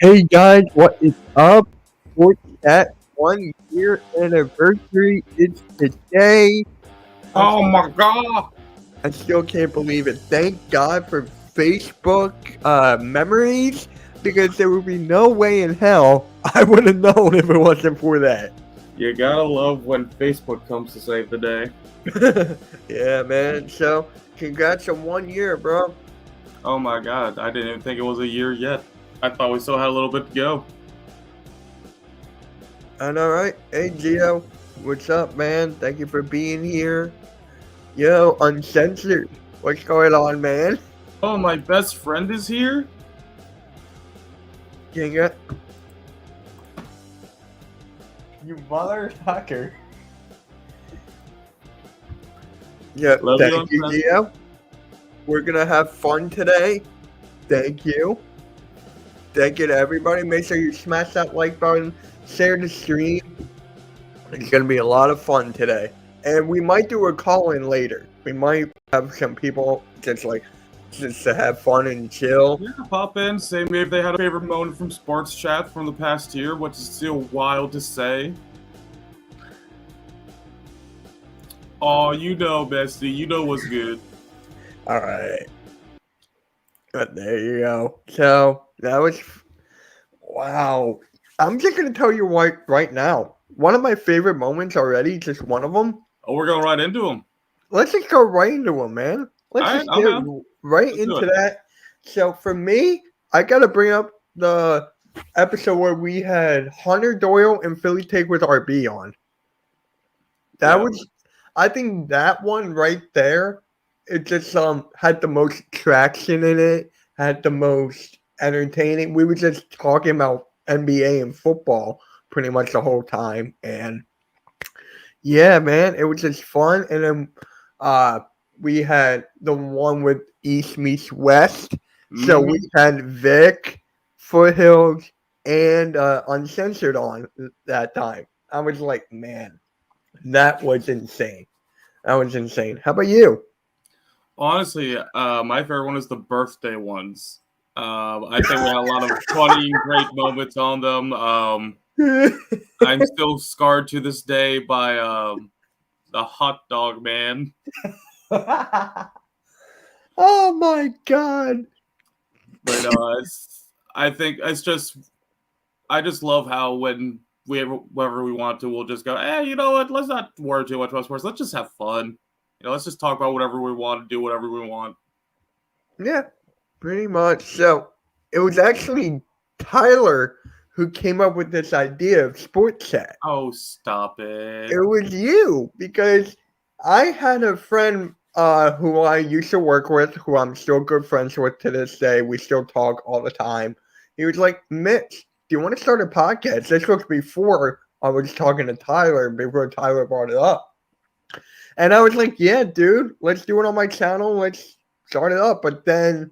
Hey guys, what is up? For that 1 year anniversary is today. I'm, Oh my god! I still can't believe it. Thank God for Facebook memories because there would be no way in hell I would have known if it wasn't for that. You gotta love when Facebook comes to save the day. Yeah, man. So, congrats on 1 year, bro. Oh my god, I didn't even think it was a year yet. I thought we still had a little bit to go. I know, right? Hey, Gio. What's up, man? Thank you for being here. Yo, Uncensored. What's going on, man? Oh, my best friend is here? Ginga. You motherfucker. Yeah, Love you, thank you, Uncensored. Gio. We're gonna have fun today. Thank you. Thank you to everybody. Make sure you smash that like button, share the stream. It's gonna be a lot of fun today. And we might do a call-in later. We might have some people just to have fun and chill. Yeah, pop in, say maybe they had a favorite moment from sports chat from the past year, which is still wild to say. Oh, you know, bestie, you know what's good. All right. But there you go. So that was wow. I'm just gonna tell you right now. One of my favorite moments already, just one of them. Oh, we're going right into them. Let's just go right into them, man. Let's Alright, just I'm get down. right Let's do into it. that. So for me, I gotta bring up the episode where we had Hunter Doyle and Philly Take with RB on. That Yeah. was, I think that one right there. It just had the most traction in it. Had the most entertaining. We were just talking about NBA and football pretty much the whole time, and yeah, man, it was just fun. And then uh, we had the one with East meets West. So we Mm-hmm. had Vic, Foothills, and Uncensored on that time. I was like, man, that was insane. That was insane. How about you? Honestly, my favorite one is the birthday ones. I think we had a lot of funny, great moments on them. I'm still scarred to this day by the hot dog man. Oh my god. But I think it's just I just love how when whenever we want to, we'll just go, hey, you know what? Let's not worry too much about sports. Let's just have fun. Let's just talk about whatever we want to do, whatever we want. Yeah, pretty much. So it was actually Tyler who came up with this idea of sports chat. Oh, stop it. It was you because I had a friend who I used to work with, who I'm still good friends with to this day. We still talk all the time. He was like, Mitch, do you want to start a podcast? This was before I was talking to Tyler, before Tyler brought it up. And I was like, yeah, dude, let's do it on my channel. Let's start it up. But then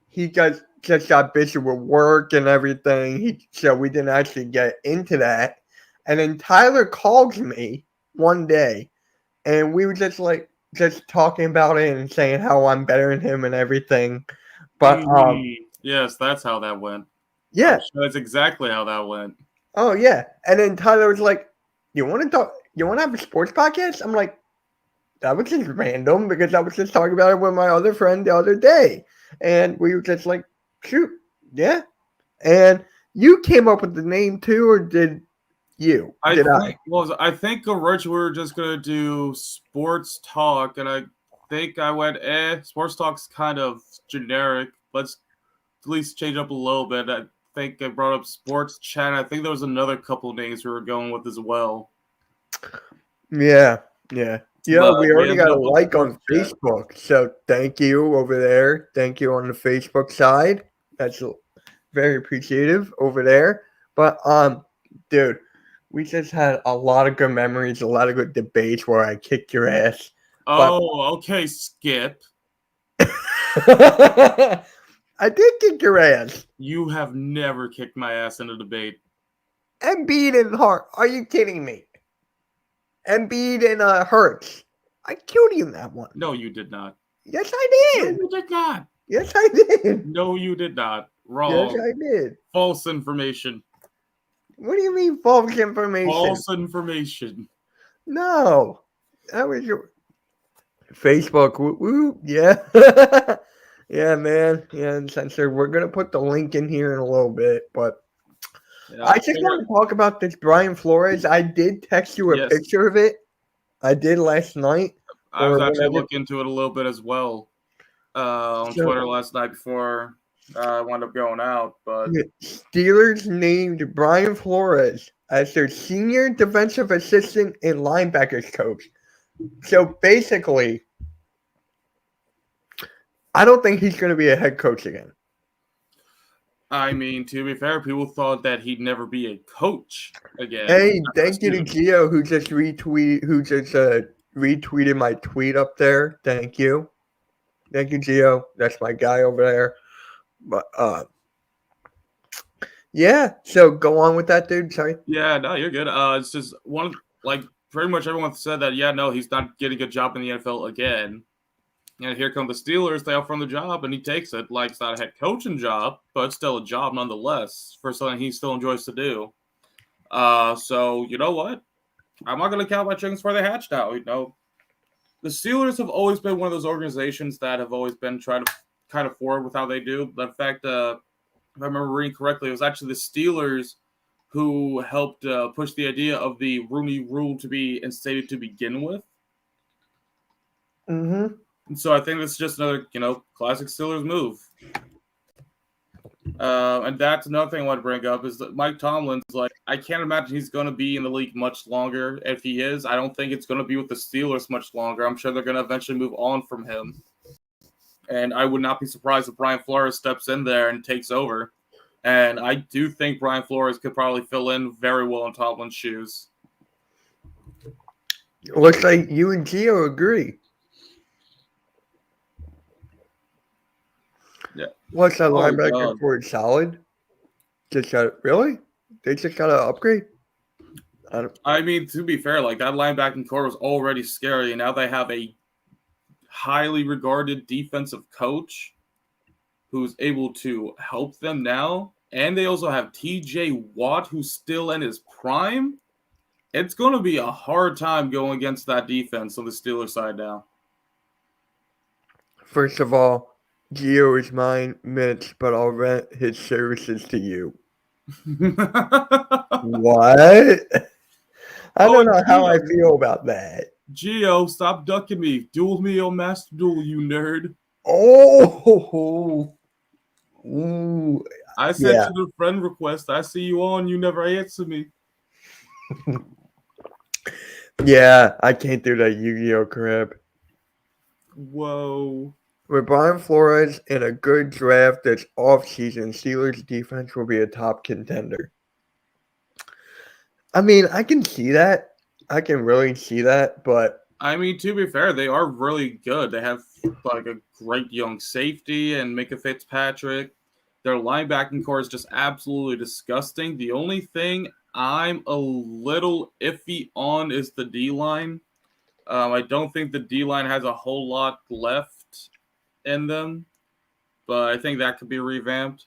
he just got busy with work and everything. So we didn't actually get into that. And then Tyler calls me one day, and we were just talking about it and saying how I'm better than him and everything. But Yes, that's how that went. I'm yeah, sure that's exactly how that went. oh yeah. And then Tyler was like, "You want to talk? You want to have a sports podcast?" I'm like, "That was just random because I was just talking about it with my other friend the other day." And we were just like, shoot, yeah. And you came up with the name too, or did you? Did I? I think originally we were just gonna do sports talk, and I think I went, sports talk's kind of generic. Let's at least change up a little bit. I think I brought up sports chat. I think there was another couple names we were going with as well. Yeah, yeah. Yeah, But we we already ended got a up with like sports on chat. Facebook. So thank you over there. Thank you on the Facebook side. That's very appreciative over there. But dude, we just had a lot of good memories, a lot of good debates where I kicked your ass. But Oh, okay, Skip. I did kick your ass. You have never kicked my ass in a debate. Embiid and Hart. Are you kidding me? Embiid and Hurts. I killed you in that one. No, you did not. Yes, I No, did. you did not. Yes, I did. No, you did not. Yes, Wrong. I did. False information. What do you mean false information? False information. No. That was your Facebook. Woo, woo. Yeah. Yeah, man. Yeah, Uncensored. We're going to put the link in here in a little bit, but Yeah. I just want to talk about this Brian Flores. I did text you a Yes. picture of it. I did last night. I was or actually whenever- looking into it a little bit as well on Twitter last night before I wound up going out. But Steelers named Brian Flores as their senior defensive assistant and linebackers coach. So basically, I don't think he's going to be a head coach again. I mean, to be fair, people thought that he'd never be a coach again. Hey, thank you to Gio who just retweeted my tweet up there. Thank you, Gio. That's my guy over there. But yeah. So go on with that, dude. Sorry. Yeah, no, you're good. It's just pretty much everyone said that. Yeah, no, he's not getting a job in the NFL again. And here come the Steelers. They offer him the job, and he takes it. Like, it's not a head coaching job, but it's still a job nonetheless for something he still enjoys to do. So, you know what? I'm not going to count my chickens before they hatch now. You know, the Steelers have always been one of those organizations that have always been trying to kind of forward with how they do. But in fact, if I remember reading correctly, it was actually the Steelers who helped push the idea of the Rooney Rule to be instated to begin with. Mm-hmm. And so I think this is just another, classic Steelers move. And that's another thing I want to bring up is that Mike Tomlin's like, I can't imagine he's going to be in the league much longer. If he is, I don't think it's going to be with the Steelers much longer. I'm sure they're going to eventually move on from him. And I would not be surprised if Brian Flores steps in there and takes over. And I do think Brian Flores could probably fill in very well in Tomlin's shoes. Looks like you and Gio agree. Yeah. What's that linebacker for it solid? Really? They just got to upgrade? I mean, to be fair, like that linebacking core was already scary, and now they have a highly regarded defensive coach who's able to help them now. And they also have TJ Watt, who's still in his prime. It's going to be a hard time going against that defense on the Steelers side now. First of all, Gio is mine, Mitch, but I'll rent his services to you. What? I don't know how I feel about that. Gio, stop ducking me. Duel me on Master Duel, you nerd. Oh. Ooh. I sent you the friend request. I see you on. You never answer me. Yeah, I can't do that Yu-Gi-Oh crap. Whoa. With Brian Flores in a good draft this offseason, Steelers defense will be a top contender. I mean, I can see that. I can really see that, but I mean, to be fair, they are really good. They have like a great young safety and Micah Fitzpatrick. Their linebacking core is just absolutely disgusting. The only thing I'm a little iffy on is the D-line. I don't think the D-line has a whole lot left in them, but I think that could be revamped.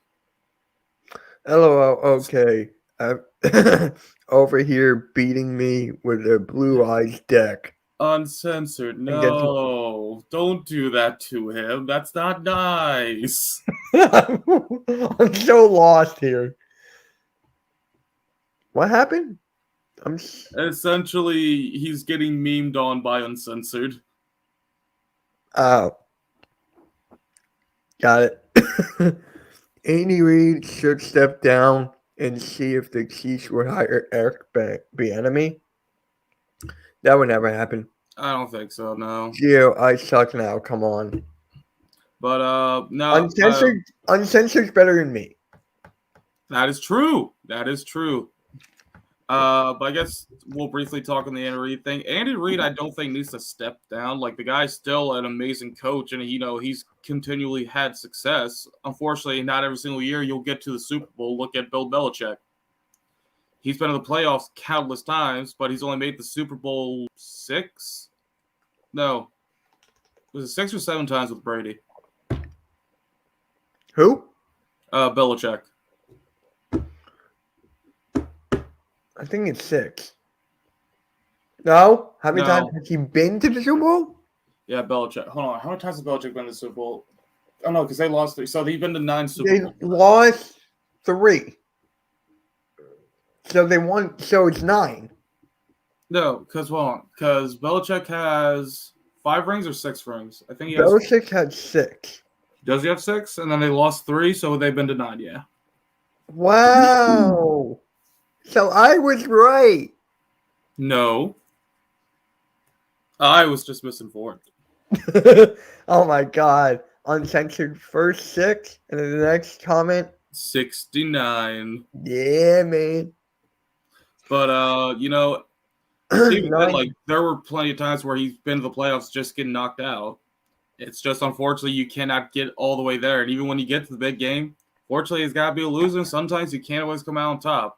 LOL, okay. Over here beating me with a Blue Eyes deck. Uncensored. No, don't do that to him. That's not nice. I'm so lost here. What happened? Essentially, he's getting memed on by Uncensored. Oh. Got it. Andy Reid should step down and see if the Chiefs would hire Eric Bieniemy. That would never happen. I don't think so, no. Gio, I suck now. Come on. But, no. Uncensored's better than me. That is true. That is true. But I guess we'll briefly talk on the Andy Reid thing. Andy Reid, I don't think needs to step down. Like, the guy's still an amazing coach, and, he's continually had success. Unfortunately, not every single year you'll get to the Super Bowl. Look at Bill Belichick. He's been in the playoffs countless times, but he's only made the Super Bowl 6? No. Was it 6 or 7 times with Brady? Who? Belichick. I think it's 6. No? How many times No. has he been to the Super Bowl? Yeah, Belichick. Hold on. How many times has Belichick been to the Super Bowl? Oh, no, because they lost 3. So they've been to 9 Super They Bowls. lost 3. So they won. So it's 9. No, because Belichick has 5 rings or 6 rings. I think he has. Belichick had 6. Does he have 6? And then they lost 3, so they've been to 9. Yeah. Wow. So I was right. No, I was just misinformed. Oh my God. Uncensored first 6. And then the next comment. 69. Yeah, man. But even then, 9. like there were plenty of times where he's been to the playoffs just getting knocked out. It's just unfortunately you cannot get all the way there, and even when you get to the big game, fortunately it's got to be a loser. Sometimes you can't always come out on top.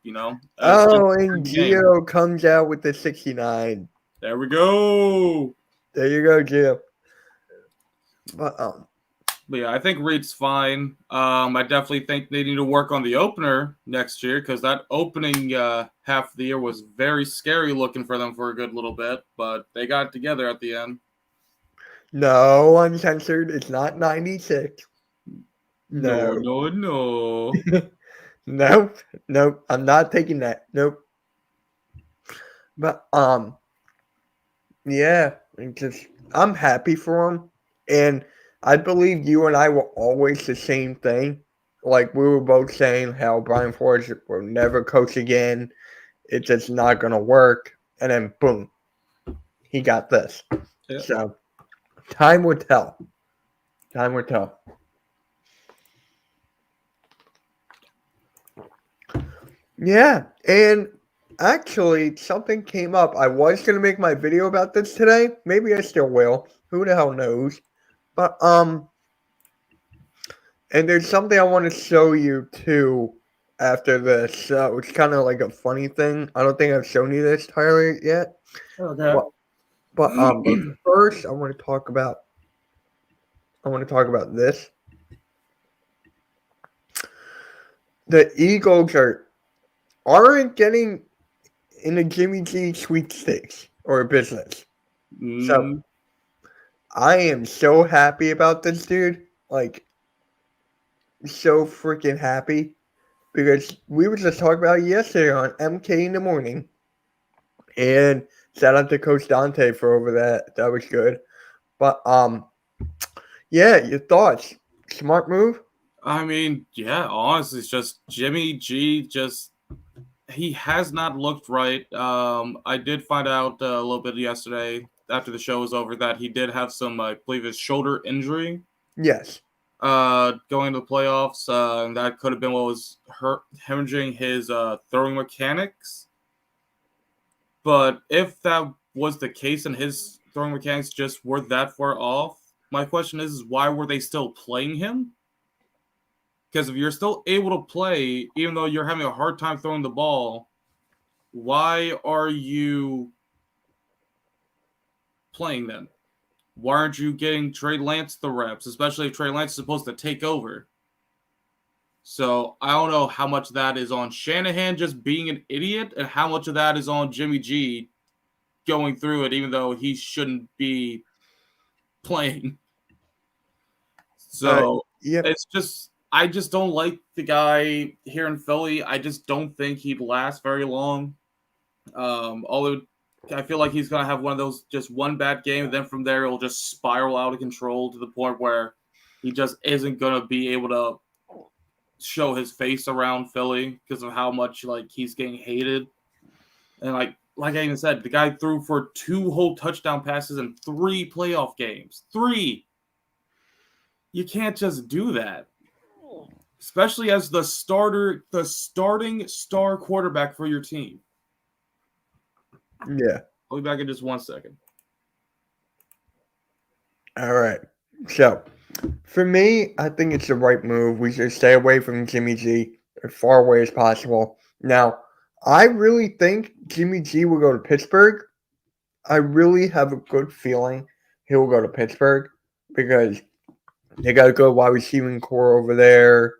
Oh, and Gio comes out with the 69. There we go. There you go, Gio. But yeah, I think Reed's fine. I definitely think they need to work on the opener next year because that opening half of the year was very scary looking for them for a good little bit, but they got it together at the end. No, uncensored. It's not 96. No. No. Nope. I'm not taking that. Nope. But yeah, I'm happy for him, and I believe you and I were always the same thing. Like we were both saying how Brian Flores will never coach again. It's just not gonna work. And then boom, he got this. Yeah. So time will tell. Time will tell. Yeah, and actually something came up. I was gonna make my video about this today. Maybe I still will. Who the hell knows? But and there's something I want to show you too after this. So it's kind of like a funny thing. I don't think I've shown you this, Tyler, yet. Okay. But first I want to talk about this. The Eagles aren't getting in the Jimmy G sweepstakes or business. So I am so happy about this, dude. Like, so freaking happy. Because we were just talking about it yesterday on MK in the morning. And shout out to Coach Dante for over that. That was good. But yeah, your thoughts. Smart move? I mean, yeah, honestly, it's just Jimmy G he has not looked right. I did find out a little bit yesterday after the show was over that he did have some, I believe, his shoulder injury. Yes. Going to the playoffs, and that could have been what was hemorrhaging his throwing mechanics. But if that was the case and his throwing mechanics just were that far off, my question is why were they still playing him? Because if you're still able to play, even though you're having a hard time throwing the ball, why are you playing then? Why aren't you getting Trey Lance the reps, especially if Trey Lance is supposed to take over? So I don't know how much that is on Shanahan just being an idiot and how much of that is on Jimmy G going through it, even though he shouldn't be playing. So It's just, I just don't like the guy here in Philly. I just don't think he'd last very long. Although I feel like he's going to have one of those, just one bad game, and then from there it'll just spiral out of control to the point where he just isn't going to be able to show his face around Philly because of how much like he's getting hated. And like I even said, the guy threw for 2 whole touchdown passes in 3 playoff games. 3. You can't just do that. Especially as the starting star quarterback for your team. Yeah. I'll be back in just 1 second. All right. So, for me, I think it's the right move. We should stay away from Jimmy G as far away as possible. Now, I really think Jimmy G will go to Pittsburgh. I really have a good feeling he will go to Pittsburgh because they got a good wide receiving core over there.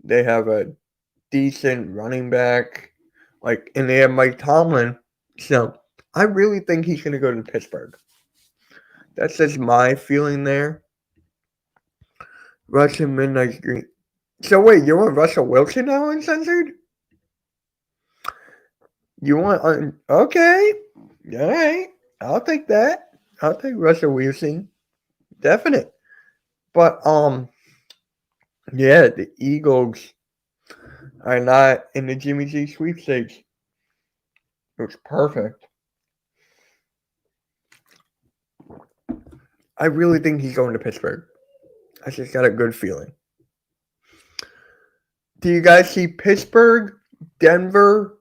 They have a decent running back, and they have Mike Tomlin. So I really think he's going to go to Pittsburgh. That's just my feeling there. Russian Midnight Green. So wait, you want Russell Wilson now uncensored? You want okay? All right, I'll take that. I'll take Russell Wilson, definite. But yeah, the Eagles are not in the Jimmy G sweepstakes. It was perfect. I really think he's going to Pittsburgh. I just got a good feeling. Do you guys see Pittsburgh, Denver,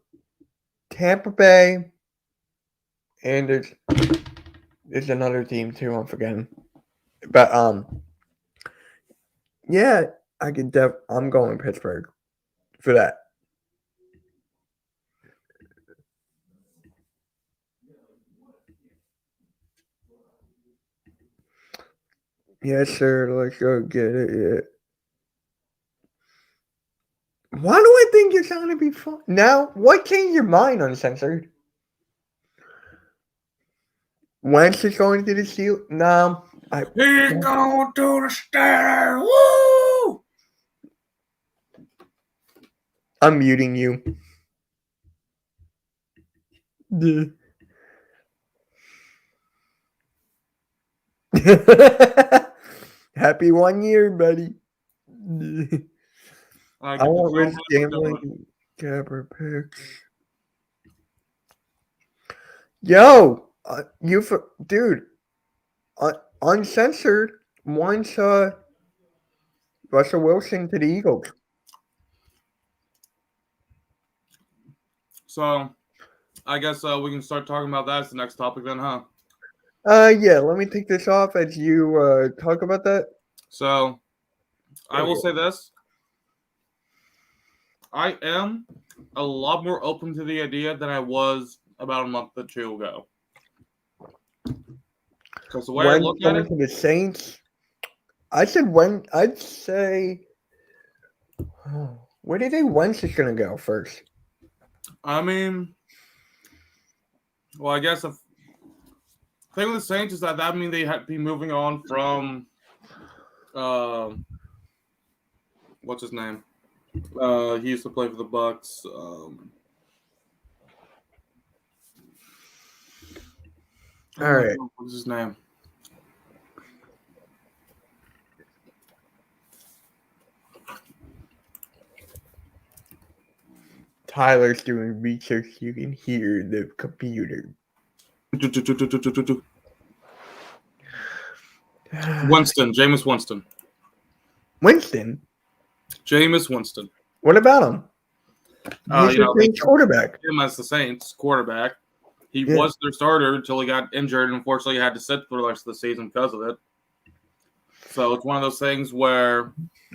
Tampa Bay, and there's another team too. I'm forgetting, but yeah, I'm going Pittsburgh for that. Yes, sir. Let's go get it. Yeah. Why do I think it's going to be fun? Now, what changed your mind, Uncensored? Wentz is going to the Steelers? No. He's going to the Steelers. Woo! I'm muting you. Happy 1 year, buddy. I won't risk gambling. Gabber picks. Yo, dude, Uncensored wants Russell Wilson to the Eagles. So, I guess we can start talking about that as the next topic then, huh? Yeah, let me take this off as you talk about that. So, I will say this. I am a lot more open to the idea than I was about a month or two ago. Because the way I look at it, to the Saints, I'd say where do you think Wentz is going to go first? I mean, well, I guess the thing with the Saints is that means they had to be moving on from, what's his name? He used to play for the Bucks. All right. What's his name? Tyler's doing research. You can hear the computer. Jameis Winston. Jameis Winston. What about him? He's the quarterback. Him as the Saints quarterback. He was their starter until he got injured, and unfortunately, he had to sit for the rest of the season because of it. So it's one of those things where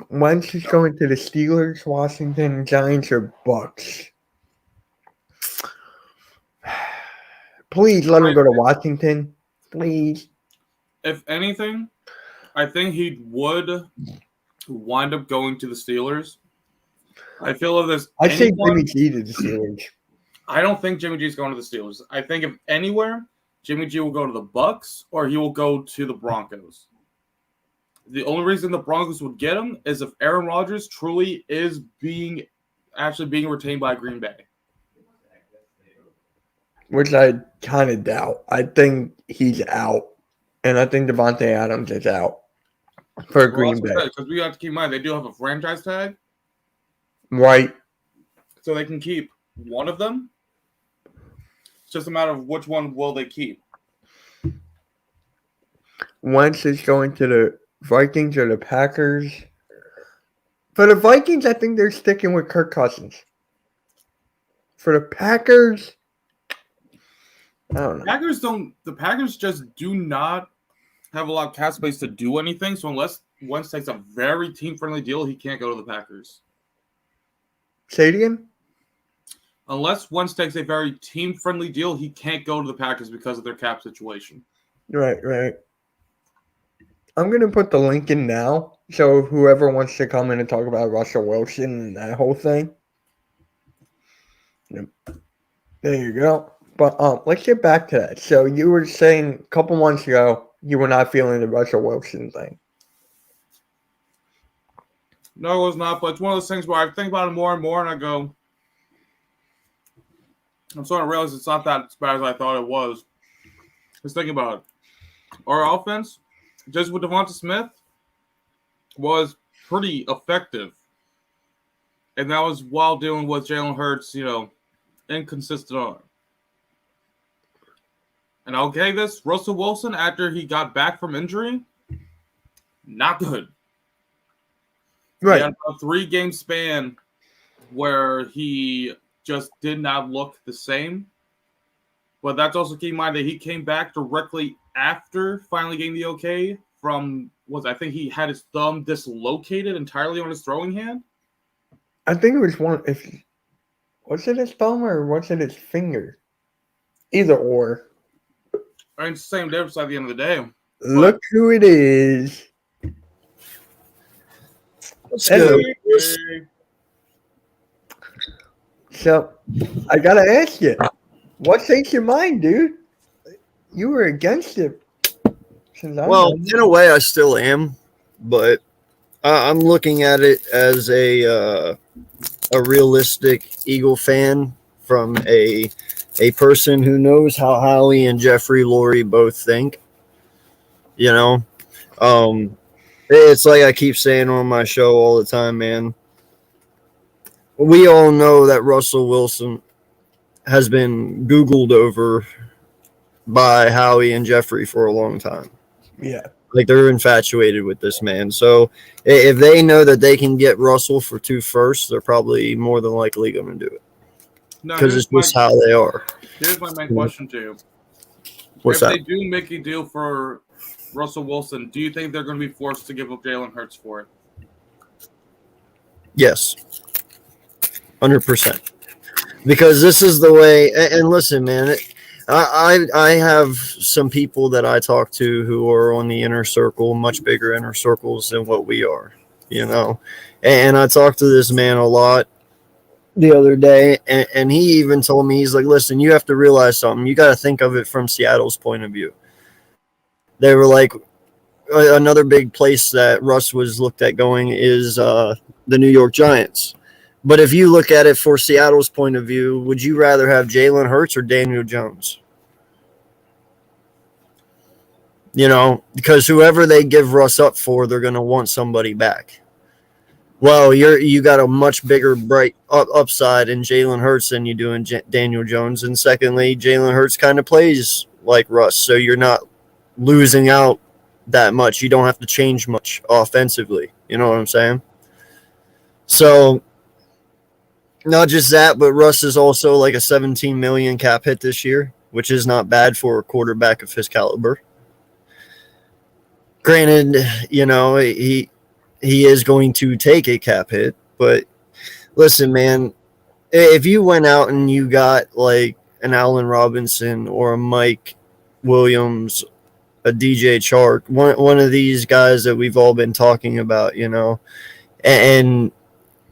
Wentz is going to the Steelers, Washington, Giants, or Bucks. Please let him go to Washington. Please. If anything, I think he would wind up going to the Steelers. I feel if there's I say Jimmy G to the Steelers. I don't think Jimmy G's going to the Steelers. I think if anywhere, Jimmy G will go to the Bucks or he will go to the Broncos. The only reason the Broncos would get him is if Aaron Rodgers truly is being retained by Green Bay. Which I kind of doubt. I think he's out. And I think Devontae Adams is out for Green Bay. Because we have to keep in mind, they do have a franchise tag. Right. So they can keep one of them. It's just a matter of which one will they keep. Wentz is going to the Vikings or the Packers. For the Vikings, I think they're sticking with Kirk Cousins. For the Packers, I don't know. The Packers just do not have a lot of cap space to do anything. So unless Wentz takes a very team-friendly deal, he can't go to the Packers. Say it again? Unless Wentz takes a very team-friendly deal, he can't go to the Packers because of their cap situation. Right. I'm going to put the link in now So whoever wants to come in and talk about Russell Wilson and that whole thing, yep, there you go. But let's get back to that. So you were saying a couple months ago you were not feeling the Russell Wilson thing. No, it was not. But it's one of those things where I think about it more and more, and I go, I'm starting to realize it's not that as bad as I thought it was. Just thinking about it. Our offense, just with Devonta Smith, was pretty effective. And that was while dealing with Jalen Hurts, inconsistent arm. And I'll say this, Russell Wilson, after he got back from injury, not good. Right. He had a 3-game span where he just did not look the same. But that's also keep in mind that he came back directly after finally getting the okay from, I think he had his thumb dislocated entirely on his throwing hand. I think it was was it his thumb or was it his finger? Either or. I mean, it's the same difference at the end of the day. Look who it is. So, I gotta ask you, what changed your mind, dude? You were against it. Well, in a way, I still am, but I'm looking at it as a realistic Eagle fan from a person who knows how Howie and Jeffrey Lurie both think. It's like I keep saying on my show all the time, man. We all know that Russell Wilson has been Googled over by Howie and Jeffrey for a long time. Yeah. Like, they're infatuated with this man. So if they know that they can get Russell for 2 firsts, they're probably more than likely going to do it. Because it's just how they are. Here's my main question to you. What's that? If they do make a deal for Russell Wilson, do you think they're going to be forced to give up Jalen Hurts for it? Yes. 100%. Because this is the way, and listen, man, I have some people that I talk to who are on the inner circle, much bigger inner circles than what we are, And I talked to this man a lot the other day, and he even told me, he's like, listen, you have to realize something. You got to think of it from Seattle's point of view. They were like, another big place that Russ was looked at going is the New York Giants. But if you look at it for Seattle's point of view, would you rather have Jalen Hurts or Daniel Jones? Because whoever they give Russ up for, they're going to want somebody back. Well, you got a much bigger bright upside in Jalen Hurts than you do in Daniel Jones. And secondly, Jalen Hurts kind of plays like Russ, so you're not losing out that much. You don't have to change much offensively. You know what I'm saying? So not just that, but Russ is also like a $17 million cap hit this year, which is not bad for a quarterback of his caliber. Granted, he is going to take a cap hit, but listen, man, if you went out and you got like an Allen Robinson or a Mike Williams, a DJ Chark, one of these guys that we've all been talking about, and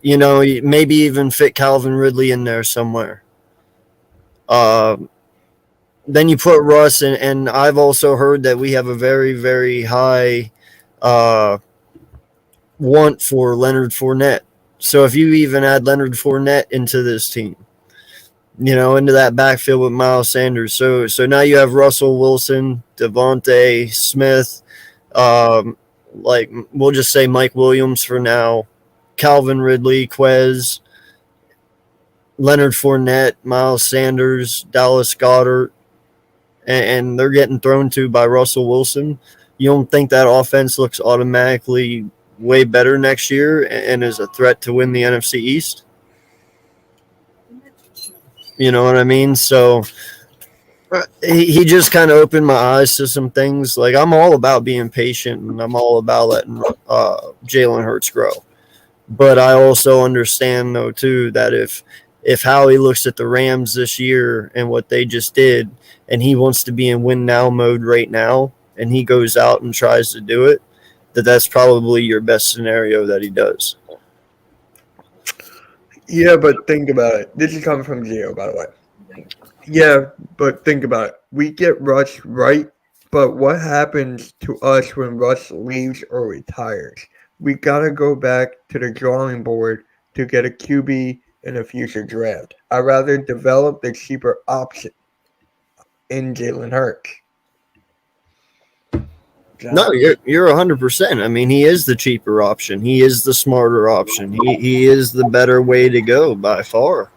maybe even fit Calvin Ridley in there somewhere. Then you put Russ, and I've also heard that we have a very, very high want for Leonard Fournette. So if you even add Leonard Fournette into this team, into that backfield with Miles Sanders. So now you have Russell Wilson, Devontae Smith, we'll just say Mike Williams for now, Calvin Ridley, Quez, Leonard Fournette, Miles Sanders, Dallas Goedert, and they're getting thrown to by Russell Wilson. You don't think that offense looks automatically way better next year and is a threat to win the NFC East? You know what I mean? So he just kind of opened my eyes to some things. Like, I'm all about being patient, and I'm all about letting Jalen Hurts grow. But I also understand, though, too, that if Howie looks at the Rams this year and what they just did, and he wants to be in win-now mode right now, and he goes out and tries to do it, that's probably your best scenario that he does. Yeah, but think about it. This is coming from Gio, by the way. Yeah, but think about it. We get Russ right, but what happens to us when Russ leaves or retires? We gotta go back to the drawing board to get a QB in a future draft. I'd rather develop the cheaper option in Jalen Hurts. No, you're 100%. I mean, he is the cheaper option. He is the smarter option. He is the better way to go by far.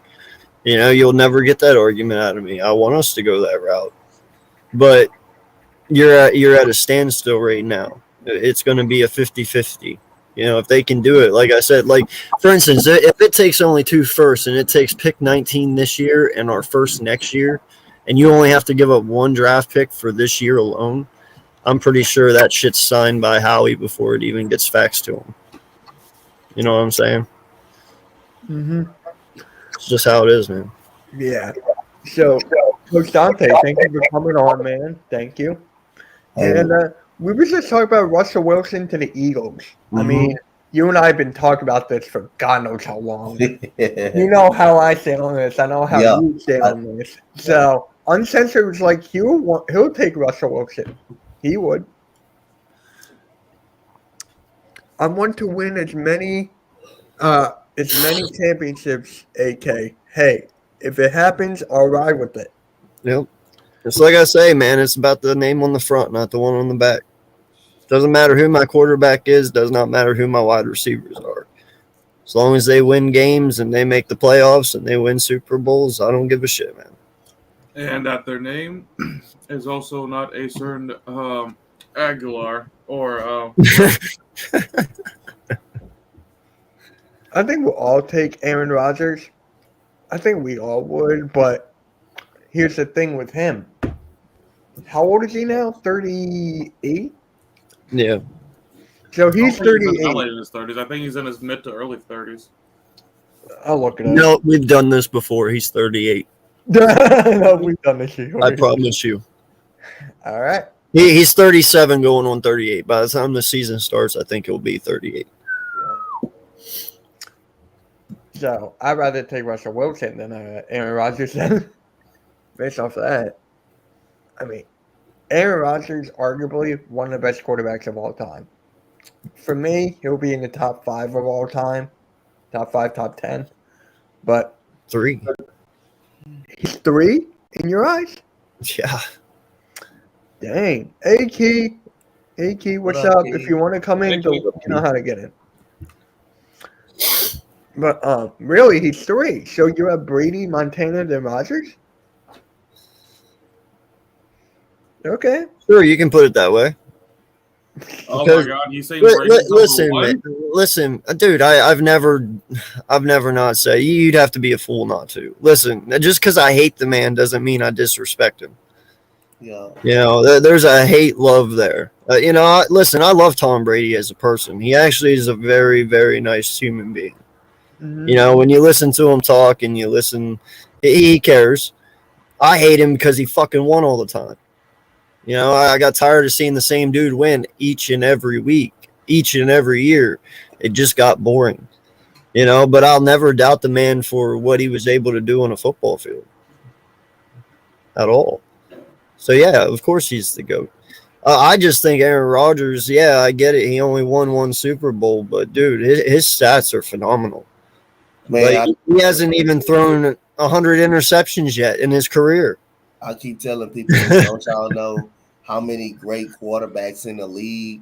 You know, you'll never get that argument out of me. I want us to go that route, but you're at a standstill right now. It's going to be a 50-50. You know, if they can do it, like I said, like for instance, if it takes only 2 firsts and it takes pick 19 this year and our first next year, and you only have to give up 1 draft pick for this year alone, I'm pretty sure that shit's signed by Howie before it even gets faxed to him. You know what I'm saying? Mm-hmm. It's just how it is, man. Yeah. So, Coach Dante, thank you for coming on, man. Thank you. And we were just talking about Russell Wilson to the Eagles. I mean, you and I have been talking about this for God knows how long. You know how I stand on this. I know how you stand on this. So, Uncensored was like, he'll take Russell Wilson. He would. I want to win as many championships, AK. Hey, if it happens, I'll ride with it. Yep. It's like I say, man, it's about the name on the front, not the one on the back. Doesn't matter who my quarterback is, does not matter who my wide receivers are. As long as they win games and they make the playoffs and they win Super Bowls, I don't give a shit, man. And that their name is also not a certain Aguilar or I think we'll all take Aaron Rodgers. I think we all would, but here's the thing with him. How old is he now? 38? Yeah. So he's 38. He's not in his 30s. I think he's in his mid to early 30s. I'll look it up. No, we've done this before. He's 38. No, we've done this before. I promise you. All right. He's 37 going on 38. By the time the season starts, I think he'll be 38. So I'd rather take Russell Wilson than Aaron Rodgers then. Based off of that. I mean, Aaron Rodgers arguably one of the best quarterbacks of all time. For me, he'll be in the top 5 of all time. Top 5, top 10. But 3. He's 3 in your eyes? Yeah. Dang. Hey, Key, what's up? Key? If you want to come in, you know how to get in. But really, he's 3. So you have Brady, Montana, then Rodgers? Okay. Sure, you can put it that way. Oh my God! You say listen, dude. I've never not said you'd have to be a fool not to listen. Just because I hate the man doesn't mean I disrespect him. Yeah, you know, there's a hate love there. You know, listen, I love Tom Brady as a person. He actually is a very, very nice human being. Mm-hmm. You know, when you listen to him talk and you listen, he cares. I hate him because he fucking won all the time. You know, I got tired of seeing the same dude win each and every week, each and every year. It just got boring, you know, but I'll never doubt the man for what he was able to do on a football field at all. So, yeah, of course he's the GOAT. I just think Aaron Rodgers, yeah, I get it. He only won 1 Super Bowl, but, dude, his stats are phenomenal. Man, like, he hasn't even thrown 100 interceptions yet in his career. I keep telling people, don't y'all know how many great quarterbacks in the league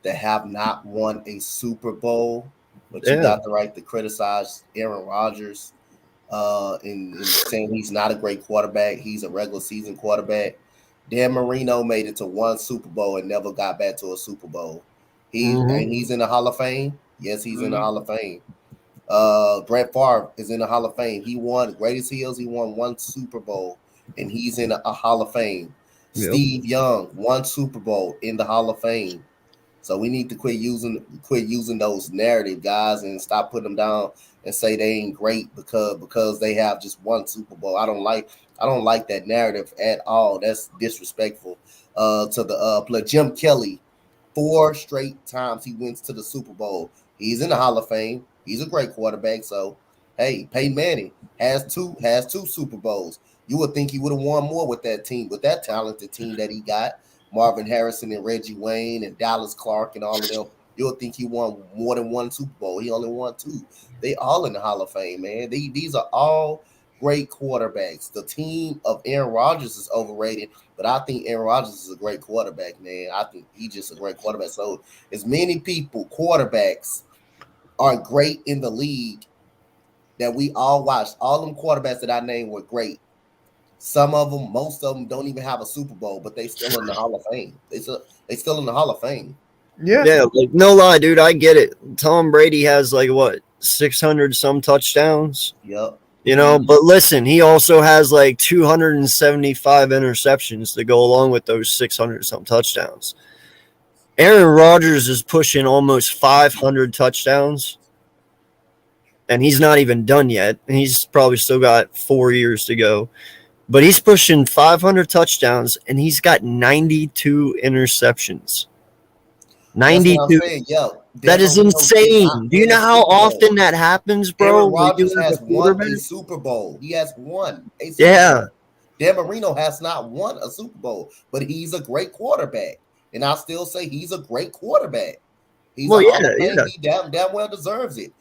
that have not won a Super Bowl, but you got the right to criticize Aaron Rodgers and saying he's not a great quarterback. He's a regular season quarterback. Dan Marino made it to 1 Super Bowl and never got back to a Super Bowl. And he's in the Hall of Fame. Yes, he's in the Hall of Fame. Brett Favre is in the Hall of Fame. He won Greatest Hits. He won 1 Super Bowl. And he's in a Hall of Fame. Yep. Steve Young, 1 Super Bowl in the Hall of Fame. So we need to quit using those narrative guys and stop putting them down and say they ain't great because they have just 1 Super Bowl. I don't like that narrative at all. That's disrespectful to the player. Jim Kelly 4 straight times he went to the Super Bowl. He's in the Hall of Fame. He's a great quarterback. So, hey, Peyton Manning has two Super Bowls. You would think he would have won more with that team, with that talented team that he got. Marvin Harrison and Reggie Wayne and Dallas Clark and all of them. You would think he won more than 1 Super Bowl. He only won 2. They all in the Hall of Fame, man. These are all great quarterbacks. The team of Aaron Rodgers is overrated, but I think Aaron Rodgers is a great quarterback, man. I think he's just a great quarterback. So as many people, quarterbacks, are great in the league that we all watched. All them quarterbacks that I named were great. Some of them, most of them don't even have a Super Bowl, but they still in the Hall of Fame. They still in the Hall of Fame. Yeah, like, no lie, dude. I get it. Tom Brady has like what 600 some touchdowns. Yep. You know, but listen, he also has like 275 interceptions to go along with those 600 some touchdowns. Aaron Rodgers is pushing almost 500 touchdowns, and he's not even done yet. He's probably still got 4 years to go, but he's pushing 500 touchdowns, and he's got 92 interceptions. 92. That is insane. Do you know how often that happens, bro? Aaron Rodgers has won a Super Bowl. He has won a Super Bowl. Dan Marino has not won a Super Bowl, but he's a great quarterback. And I still say he's a great quarterback. He's Hall of Fame. He damn well deserves it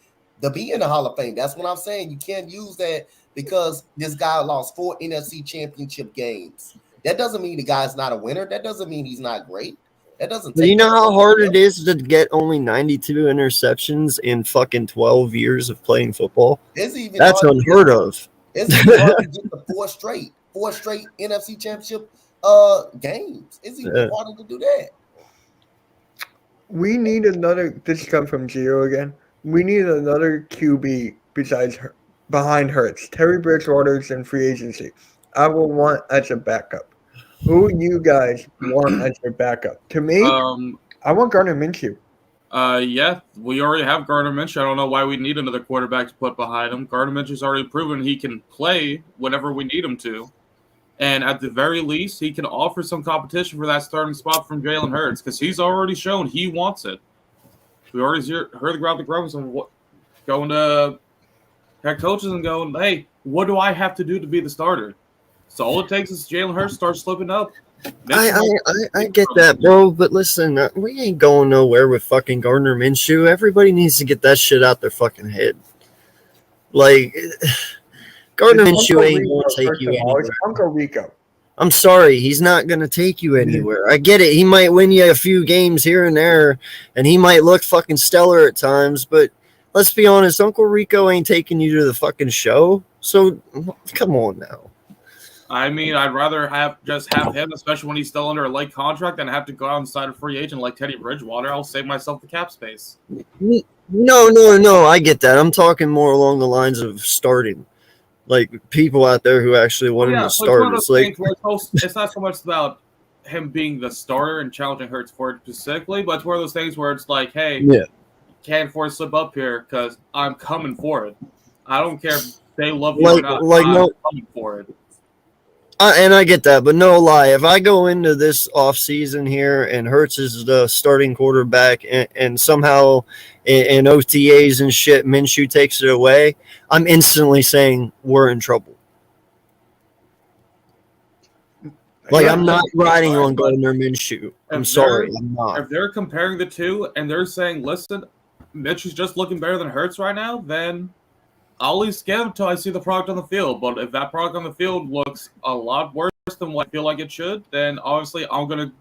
to be in the Hall of Fame. That's what I'm saying. You can't use that because this guy lost 4 NFC championship games. That doesn't mean the guy's not a winner. That doesn't mean he's not great. That doesn't. You know how hard it is to get only 92 interceptions in fucking 12 years of playing football? That's unheard of. It's even hard to get the 4 straight NFC championship games. It's even harder to do that. We need another. This comes from Gio again. We need another QB behind Hurts. Terry Bridgewater's in free agency. I will want as a backup. Who you guys want as your backup? To me, I want Gardner Minshew. Yeah, we already have Gardner Minshew. I don't know why we need another quarterback to put behind him. Gardner Minshew's already proven he can play whenever we need him to. And at the very least, he can offer some competition for that starting spot from Jalen Hurts because he's already shown he wants it. We already heard the grumbles of going to head coaches and going, hey, what do I have to do to be the starter? So all it takes is Jalen Hurts starts slipping up. I get that, bro. But listen, we ain't going nowhere with fucking Gardner Minshew. Everybody needs to get that shit out their fucking head. Like, Gardner Minshew ain't going to take you anywhere. Uncle Rico. I'm sorry, he's not going to take you anywhere. I get it. He might win you a few games here and there, and he might look fucking stellar at times, but let's be honest, Uncle Rico ain't taking you to the fucking show. So, come on now. I mean, I'd rather have him, especially when he's still under a light contract, than have to go outside a free agent like Teddy Bridgewater. I'll save myself the cap space. No. I get that. I'm talking more along the lines of starting. Like, people out there who actually want him to start. It's not so much about him being the starter and challenging Hurts for it specifically, but it's one of those things where it's like, hey, can't afford to slip up here because I'm coming for it. I don't care if they love you or not. I'm coming for it. And I get that, but no lie. If I go into this offseason here and Hurts is the starting quarterback and somehow in OTAs and shit, Minshew takes it away, I'm instantly saying we're in trouble. Like, I'm not riding on Gardner Minshew. I'm sorry, I'm not. If they're comparing the two and they're saying, listen, Mitchell's just looking better than Hurts right now, then I'll at least get him until I see the product on the field. But if that product on the field looks a lot worse than what I feel like it should, then obviously I'm going to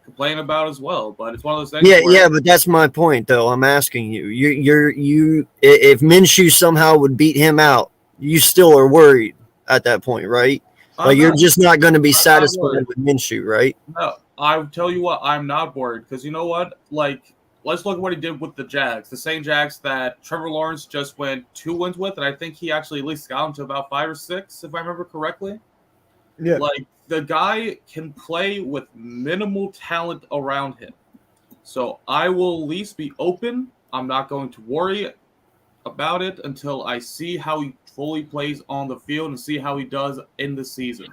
complain about as well. But it's one of those things. Yeah, but that's my point, though. I'm asking you. If Minshew somehow would beat him out, you still are worried at that point, right? Like, you're just not going to be satisfied with Minshew, right? No, I tell you what, I'm not worried because you know what? Like, let's look at what he did with the Jags. The same Jags that Trevor Lawrence just went 2 wins with, and I think he actually at least got him to about 5 or 6, if I remember correctly. Yeah. Like, the guy can play with minimal talent around him. So I will at least be open. I'm not going to worry about it until I see how he fully plays on the field and see how he does in the season.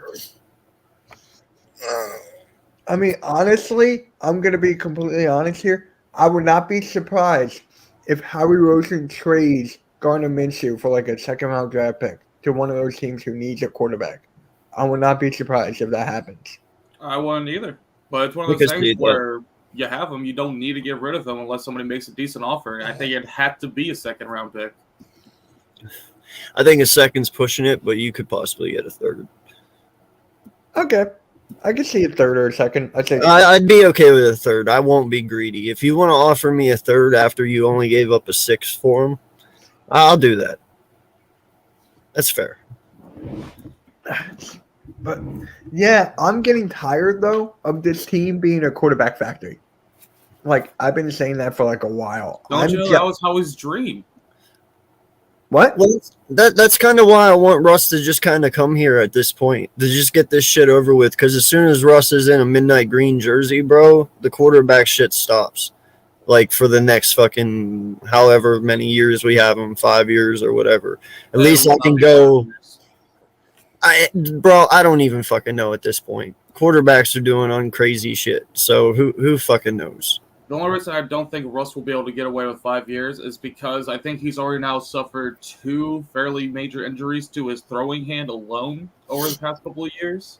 I mean, honestly, I'm going to be completely honest here. I would not be surprised if Howie Roseman trades Gardner Minshew for like a second-round draft pick to one of those teams who needs a quarterback. I would not be surprised if that happens. I wouldn't either. But it's one We of those could things see that. where you have them, you don't need to get rid of them unless somebody makes a decent offer. I think it had to be a second-round pick. I think a second's pushing it, but you could possibly get a third. Okay. I could see a third or a second. I'd say I'd be okay with a third. I won't be greedy. If you want to offer me a third after you only gave up a sixth for him, I'll do that. That's fair. But yeah, I'm getting tired though of this team being a quarterback factory. Like I've been saying that for like a while. Don't you know that was Howie's dream? What? Well, that's kind of why I want Russ to just kind of come here at this point, to just get this shit over with. Because as soon as Russ is in a midnight green jersey, bro, the quarterback shit stops. Like for the next fucking however many years we have him, 5 years or whatever. At least I can go. I don't even fucking know at this point. Quarterbacks are doing crazy shit. So who fucking knows? The only reason I don't think Russ will be able to get away with 5 years is because I think he's already now suffered 2 fairly major injuries to his throwing hand alone over the past couple of years.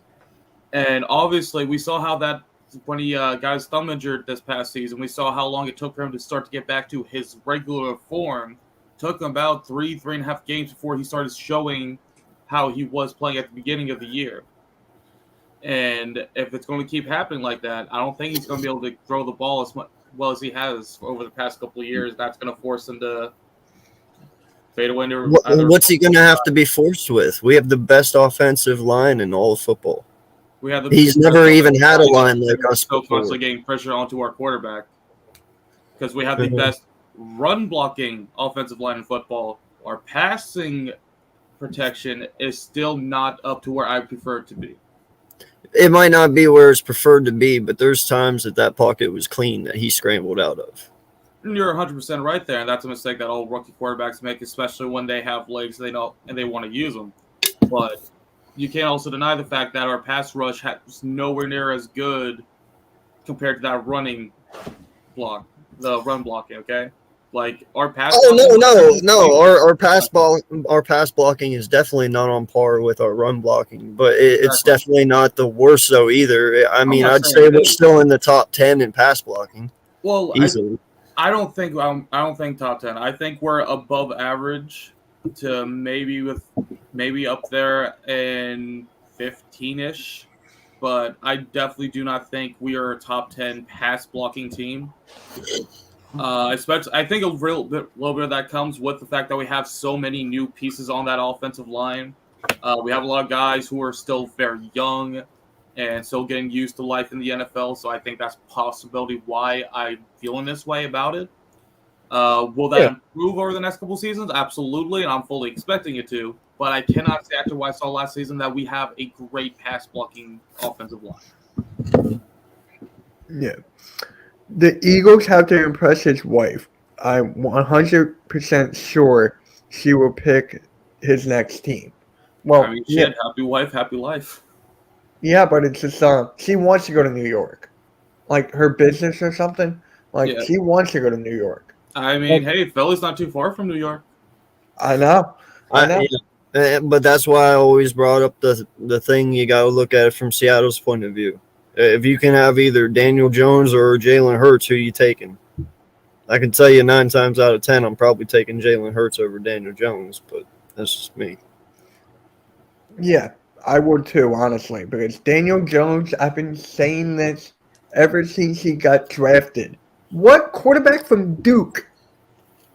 And obviously, we saw how that, when he got his thumb injured this past season, we saw how long it took for him to start to get back to his regular form. It took him about 3.5 games before he started showing how he was playing at the beginning of the year. And if it's going to keep happening like that, I don't think he's going to be able to throw the ball as well as he has over the past couple of years. That's going to force him to fade away into What's he going to have to be forced with? We have the best offensive line in all of football. He's never even had a line like us so before. constantly getting pressure onto our quarterback because we have the best run blocking offensive line in football. Our passing protection is still not up to where I prefer it to be. It might not be where it's preferred to be, but there's times that pocket was clean that he scrambled out of. And you're 100% right there, and that's a mistake that all rookie quarterbacks make, especially when they have legs they know and they want to use them. But you can't also deny the fact that our pass rush was nowhere near as good compared to that running block, the run blocking. Okay, like our pass. Oh no! Our pass blocking is definitely not on par with our run blocking, but it's definitely not the worst though either. I mean, I'd say we're still in the top 10 in pass blocking. Well, easily. I don't think top 10. I think we're above average to maybe up there in 15-ish, but I definitely do not think we are a top 10 pass blocking team. Especially, I think little bit of that comes with the fact that we have so many new pieces on that offensive line. We have a lot of guys who are still very young and still getting used to life in the NFL, so I think that's a possibility why I'm feeling this way about it. Will that improve over the next couple seasons? Absolutely, and I'm fully expecting it to. But I cannot say after what I saw last season that we have a great pass-blocking offensive line. Yeah. The Eagles have to impress his wife. I'm 100% sure she will pick his next team. Well, I mean, shit, happy wife, happy life. Yeah, but it's just she wants to go to New York, like her business or something. Like she wants to go to New York. I mean, hey, Philly's not too far from New York. I know. But that's why I always brought up the thing. You got to look at it from Seattle's point of view. If you can have either Daniel Jones or Jalen Hurts, who you taking? I can tell you 9 times out of 10, I'm probably taking Jalen Hurts over Daniel Jones, but that's just me. Yeah, I would too, honestly, because Daniel Jones, I've been saying this ever since he got drafted. What quarterback from Duke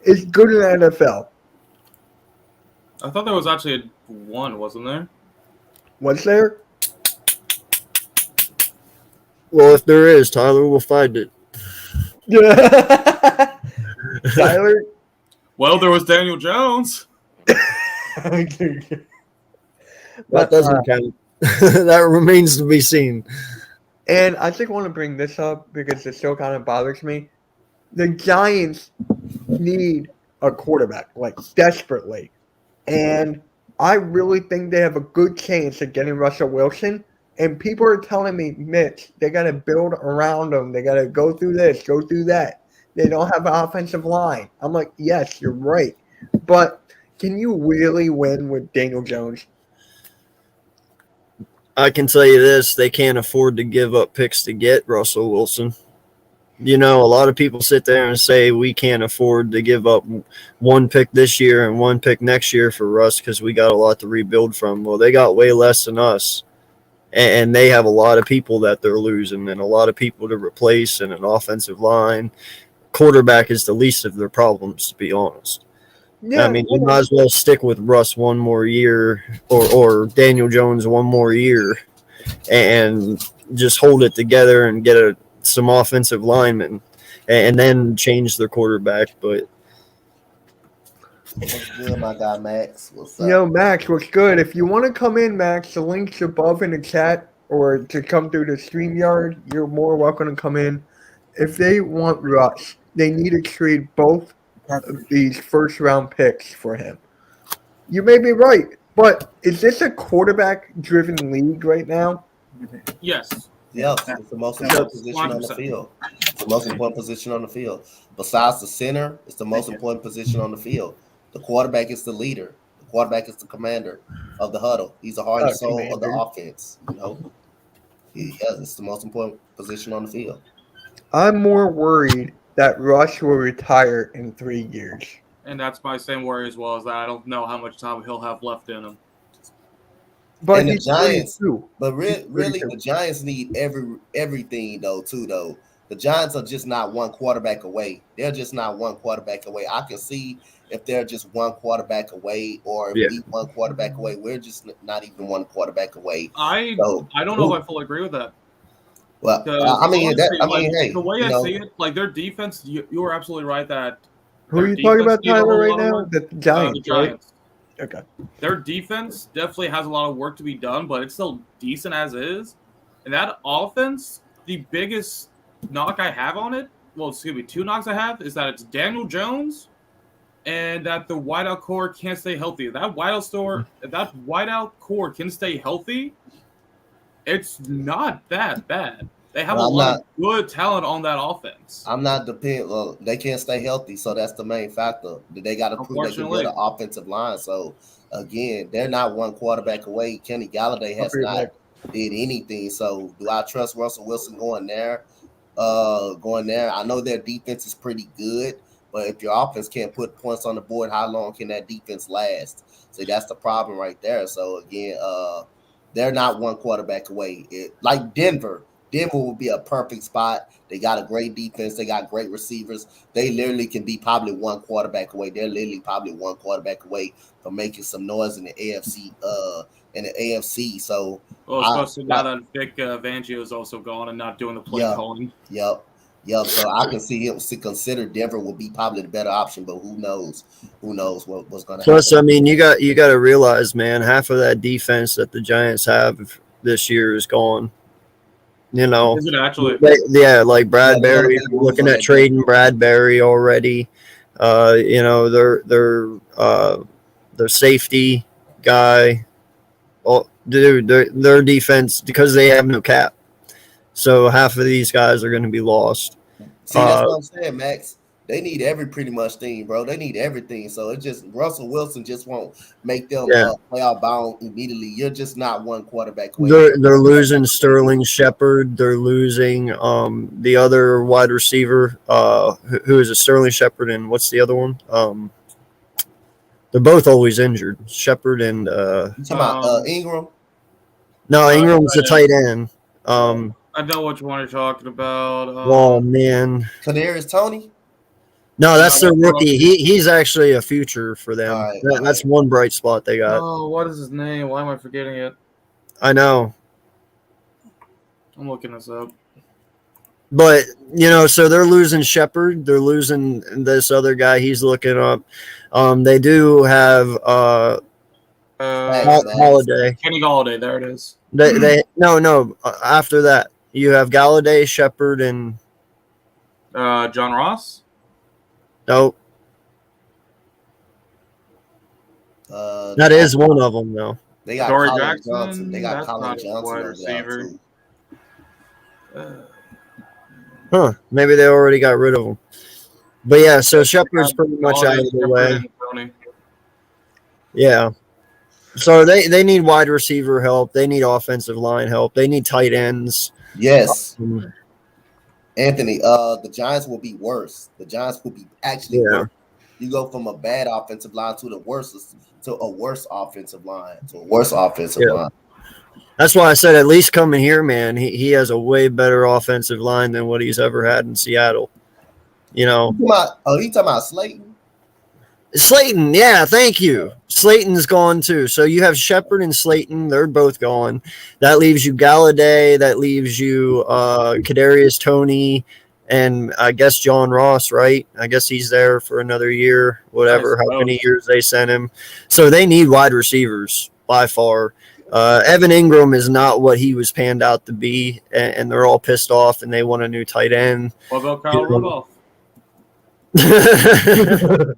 is good in the NFL? I thought there was actually one, wasn't there? Was there? Well, if there is, Tyler will find it. Tyler? Well, there was Daniel Jones. That doesn't count. That remains to be seen. And I just want to bring this up because it still kind of bothers me. The Giants need a quarterback, like desperately. And I really think they have a good chance of getting Russell Wilson. And people are telling me, Mitch, they got to build around them. They got to go through this, go through that. They don't have an offensive line. I'm like, yes, you're right. But can you really win with Daniel Jones? I can tell you this: they can't afford to give up picks to get Russell Wilson. You know, a lot of people sit there and say we can't afford to give up one pick this year and one pick next year for Russ because we got a lot to rebuild from. Well, they got way less than us, and they have a lot of people that they're losing and a lot of people to replace and an offensive line. Quarterback is the least of their problems, to be honest. Yeah, I mean, you might as well stick with Russ one more year or Daniel Jones one more year and just hold it together and get some offensive linemen and then change their quarterback. But What's good, my guy Max? What's up? Yo, Max, what's good? If you want to come in, Max, the link's above in the chat or to come through the StreamYard, you're more welcome to come in. If they want Russ, they need to trade both of these first-round picks for him. You may be right, but is this a quarterback-driven league right now? Yes. Yep, it's the most important position on the field. It's the most important position on the field. Besides the center, it's the most important position on the field. The quarterback is the leader. The quarterback is the commander of the huddle. He's the heart and soul of the offense. You know, yes, it's the most important position on the field. I'm more worried that Russ will retire in 3 years. And that's my same worry as well, as that I don't know how much time he'll have left in him. But And the he's Giants, 32. but really, the Giants need everything though. The Giants are just not one quarterback away. They're just not one quarterback away. I can see if they're just one quarterback away, or if we one quarterback away. We're just not even one quarterback away. I don't know if I fully agree with that. Well, I mean, honestly, hey, the way I see it, like their defense, you were absolutely right that. Who are you talking about, Tyler, right now? The Giants, the Giants. Right? Okay. Their defense definitely has a lot of work to be done, but it's still decent as is. And that offense, the biggest knock I have on it, well, excuse me, 2 knocks I have, is that it's Daniel Jones and that the wideout core can't stay healthy. That wideout core can stay healthy. It's not that bad. They have a lot of good talent on that offense. I'm not dependent. Well, they can't stay healthy, so that's the main factor. They got to prove they can build an offensive line. So again, they're not one quarterback away. Kenny Galladay has not did anything. So do I trust Russell Wilson going there? I know their defense is pretty good, but if your offense can't put points on the board, how long can that defense last? So that's the problem right there. So again, they're not one quarterback away. Like Denver would be a perfect spot. They got a great defense. They got great receivers. They literally can be probably one quarterback away. They're literally probably one quarterback away from making some noise in the AFC. So, especially now that Vic Fangio is also gone and not doing the play calling. Yep. So I can see him to consider Denver would be probably the better option, but who knows? What's going to happen? Plus, I mean, you got to realize, man, half of that defense that the Giants have this year is gone. You know, is it actually? Like Bradbury. Looking at trading Bradbury already. You know, their safety guy. Oh, dude, their defense, because they have no cap. So half of these guys are going to be lost. See, that's what I'm saying, Max. They need pretty much thing, bro. They need everything. So it just Russell Wilson just won't make them playoff bound immediately. You're just not one quarterback away. They're losing Sterling Shepard. They're losing the other wide receiver, who is a Sterling Shepard, and what's the other one? They're both always injured. Shepard and you talking about Ingram? No, Ingram's the tight end. I know which one you're talking about. Oh man, Kadarius Toney. No, that's their rookie. He's actually a future for them. That's one bright spot they got. Oh, what is his name? Why am I forgetting it? I know. I'm looking this up. But, you know, so they're losing Shepard. They're losing this other guy he's looking up. They do have Galladay. Kenny Galladay, there it is. No. After that, you have Galladay, Shepard, and John Ross. Nope. That is one of them, though. They got Dory Colin Jackson. Johnson. They got That's Colin not a Johnson wide over there receiver. too. Huh? Maybe they already got rid of him. But yeah, so Shepard's pretty much out of the way. Tony. Yeah. So they need wide receiver help. They need offensive line help. They need tight ends. Yes. Anthony, the Giants will be worse. The Giants will be actually worse. You go from a bad offensive line to a worse offensive line. That's why I said at least coming here, man, he has a way better offensive line than what he's ever had in Seattle. You know. You talking about Slayton? Slayton, yeah, thank you. Slayton's gone too. So you have Shepard and Slayton. They're both gone. That leaves you Galladay. That leaves you Kadarius Toney, and I guess John Ross, right? I guess he's there for another year, whatever, how many years they sent him. So they need wide receivers by far. Evan Ingram is not what he was panned out to be, and they're all pissed off, and they want a new tight end. What about Kyle Rudolph?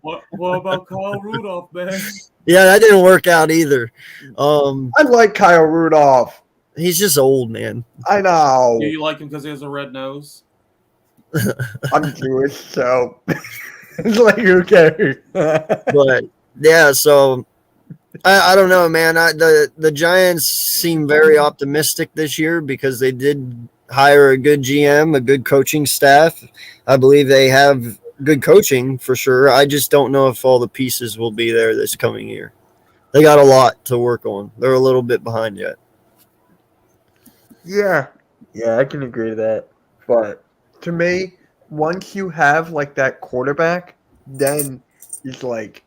what about Kyle Rudolph, man? Yeah, that didn't work out either. I like Kyle Rudolph. He's just old, man. I know. Do you like him because he has a red nose? I'm Jewish, so it's like, who cares? But yeah, so I don't know, man. The Giants seem very optimistic this year because they did hire a good GM, a good coaching staff. I believe they have good coaching for sure. I just don't know if all the pieces will be there this coming year. They got a lot to work on. They're a little bit behind yet. Yeah, I can agree to that. But to me, once you have like that quarterback, then it's like,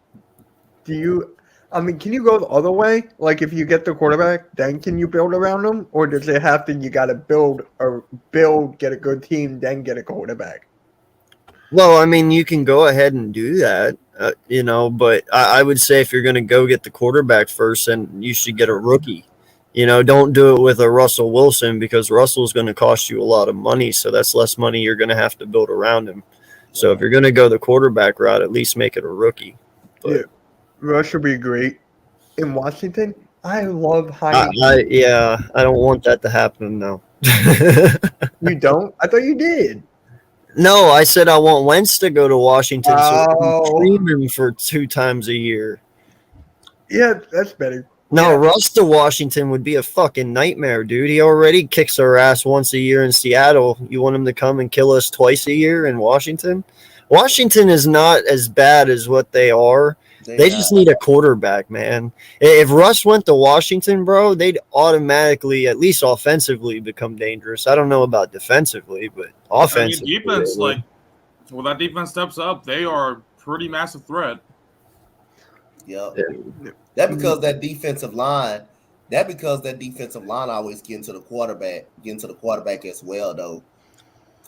can you go the other way? Like if you get the quarterback, then can you build around them? Or does it have to, you got to build, get a good team, then get a quarterback? Well, I mean, you can go ahead and do that, but I would say if you're going to go get the quarterback first, then you should get a rookie. Don't do it with a Russell Wilson because Russell's going to cost you a lot of money. So that's less money you're going to have to build around him. So if you're going to go the quarterback route, at least make it a rookie. But, yeah, Russ would be great. In Washington, I love Heineken. I don't want that to happen, no. You don't? I thought you did. No, I said I want Wentz to go to Washington so we can stream him for 2 times a year. Yeah, that's better. No, Russ to Washington would be a fucking nightmare, dude. He already kicks our ass once a year in Seattle. You want him to come and kill us twice a year in Washington? Washington is not as bad as what they are. They just need a quarterback, man. If Russ went to Washington, bro, they'd automatically, at least offensively, become dangerous. I don't know about defensively, but offensively. Defense, when that defense steps up, they are a pretty massive threat. Yep. Yeah. That's because that defensive line always get into the quarterback as well, though.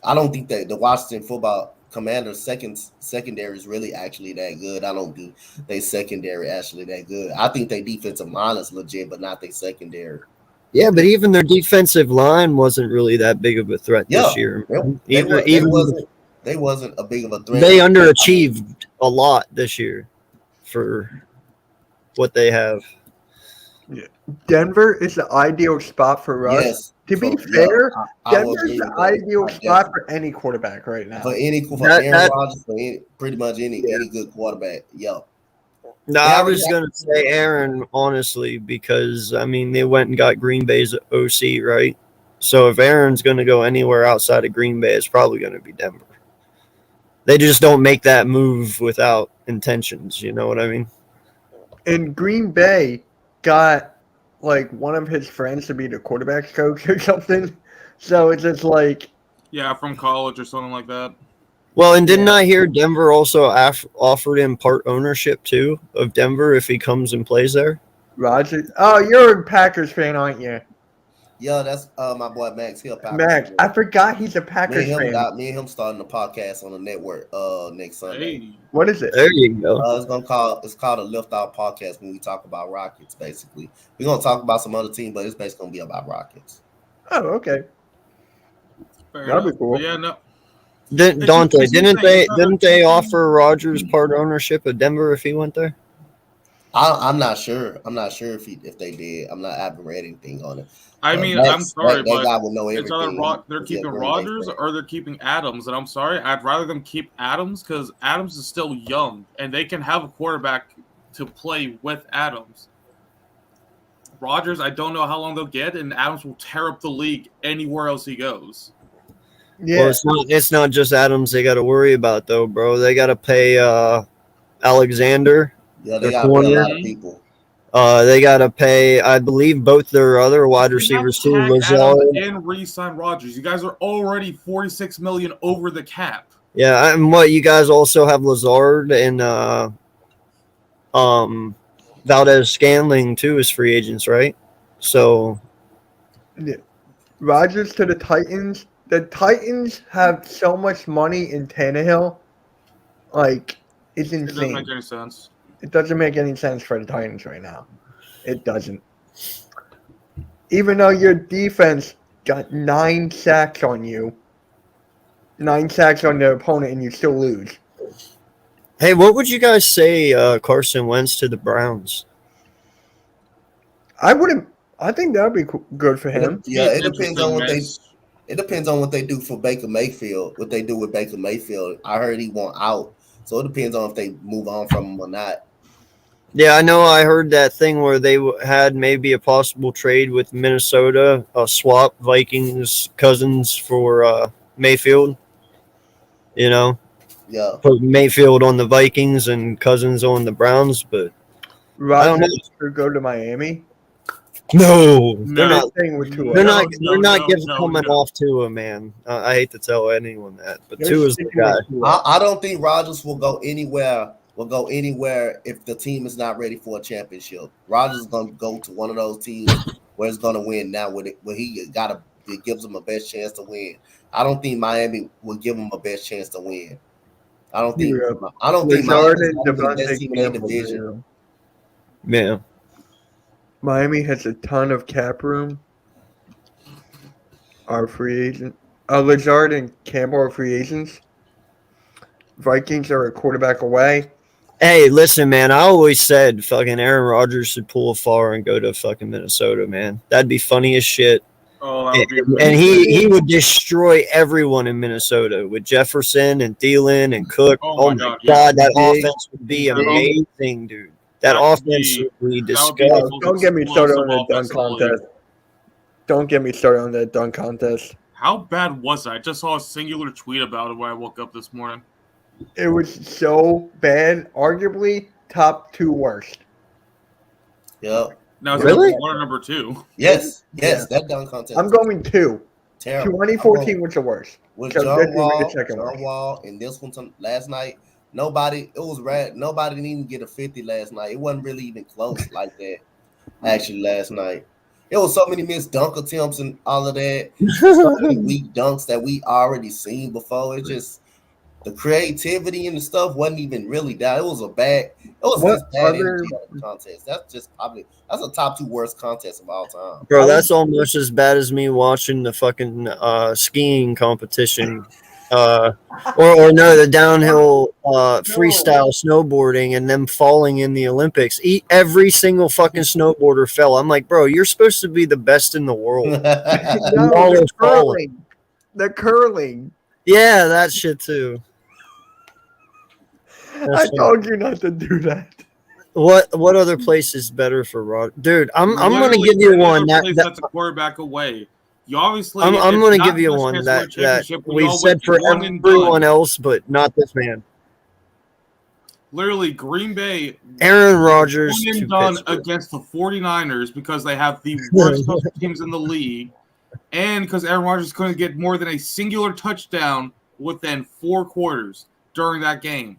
I don't think that the Washington football Commanders secondary is really actually that good. I don't think they secondary actually that good. I think their defensive line is legit, but not their secondary. Yeah, but even their defensive line wasn't really that big of a threat this year. They wasn't a big of a threat. They underachieved a lot this year for what they have. Yeah. Denver is the ideal spot for Russ. Yes. To be fair, Denver's the ideal spot for any quarterback right now. For Aaron Rodgers, for pretty much any good quarterback. Yo. No, I was going to say Aaron, honestly, because, they went and got Green Bay's OC, right? So if Aaron's going to go anywhere outside of Green Bay, it's probably going to be Denver. They just don't make that move without intentions, you know what I mean? And Green Bay got one of his friends to be the quarterback coach or something. So it's just from college or something like that. Well, and didn't I hear Denver also offered him part ownership too of Denver if he comes and plays there? Roger. Oh, you're a Packers fan, aren't you? Yeah, that's my boy Max Hill. Max, I forgot he's a Packers fan. Me and him starting a podcast on the network next Sunday. Hey. What is it? There you go. It's called a Lift Out Podcast when we talk about Rockets, basically. We're gonna talk about some other team, but it's basically gonna be about Rockets. Oh, okay. That'd be cool. Yeah, no. Dante, didn't they offer Rodgers part ownership of Denver if he went there? I'm not sure. I'm not sure if they did. I haven't read anything on it. I mean, I'm Max, sorry, that but guy will know it's either everything. they're Is he a keeping Green Bay Rodgers fan? or they're keeping Adams, and I'm sorry, I'd rather them keep Adams because Adams is still young and they can have a quarterback to play with Adams. Rodgers, I don't know how long they'll get, and Adams will tear up the league anywhere else he goes. Yeah, Well, it's not just Adams they got to worry about though, bro. They got to pay Alexander, Yeah, their they got to pay a corner. lot of people. They got to pay, I believe, both their other wide You have receivers to too. tag Adams Lazard. and re-sign Rodgers. You guys are already $46 million over the cap. Yeah, and what you guys also have Lazard and Valdez Scanling too as free agents, right? So yeah. Rodgers to the Titans. The Titans have so much money in Tannehill. Like, it's It doesn't insane. make any sense. It doesn't make any sense for the Titans right now. It doesn't. Even though your defense got 9 sacks on you, 9 sacks on the opponent, and you still lose. hey, what would you guys say Carson Wentz to the Browns? I think that would be good for him. Yeah, it depends Interesting on what they. mix. It depends on what they do for Baker Mayfield. What they do with Baker Mayfield. I heard he want out, so it depends on if they move on from him or not. Yeah, I know. I heard that thing where they had maybe a possible trade with Minnesota, a swap Vikings Cousins for Mayfield. You know, Yeah, put Mayfield on the Vikings and Cousins on the Browns, but I don't know. Rodgers could go to Miami. No, No. they're not. Same with Tua. They're No, not. no, They're not no, giving no, coming no. off Tua, man. I hate to tell anyone that, but They're Tua's the sticking guy. with Tua. I don't think Rodgers will go anywhere. Will go anywhere if the team is not ready for a championship. Rodgers is going to go to one of those teams where it's going to win now. Where it gives him a best chance to win. I don't think Miami will give him a best chance to win. I don't think. Yeah. I don't think Lazard Miami's and the best Devontae team in their Campbell. division. Yeah. Miami has a ton of cap room. Are free agent. Lazard and Campbell are free agents. Vikings are a quarterback away. Hey, listen, man. I always said fucking Aaron Rodgers should pull a far and go to fucking Minnesota, man. That'd be funny as shit. Oh, that would be And amazing. he would destroy everyone in Minnesota with Jefferson and Thielen and Cook. Oh my Oh my God, God, yeah. that offense would be That would- amazing, dude. That that would offense be- would be that would be disgusting. the most Don't get me started on explosive that dunk offense in the league. contest. Don't get me started on that dunk contest. How bad was that? I just saw a singular tweet about it when I woke up this morning. It was so bad. Arguably top 2 worst. Yep. Now, it's Really? number 1 or number 2. Yes. Yeah. That dunk contest. I'm going 2. terrible. 2014 was the worst. With So John this will be the Wall, second one. and this one last night. Nobody didn't even get a 50 last night. It wasn't really even close like that. Actually, last night. It was so many missed dunk attempts and all of that. So many weak dunks that we already seen before. It just the creativity and the stuff wasn't even really that. It was just bad energy of the contest. That's a top 2 worst contest of all time. Bro, that's almost as bad as me watching the fucking skiing competition. Or no, the downhill freestyle snowboarding and them falling in the Olympics. Every single fucking snowboarder fell. I'm like, bro, you're supposed to be the best in the world. No, all the is falling. curling. The curling. Yeah, that shit too. I told you not to do that. What other place is better for Rod? Dude, I'm gonna Literally, give you any one other place that that's a quarterback away. You obviously. I'm it's gonna not give you much one chance to win a that championship when we've y'all said went for 1 and done. everyone else, but not this man. Literally, Green Bay Aaron Rodgers 1 to and done Pittsburgh. against the 49ers because they have the worst special teams in the league, and because Aaron Rodgers couldn't get more than a singular touchdown within 4 quarters during that game.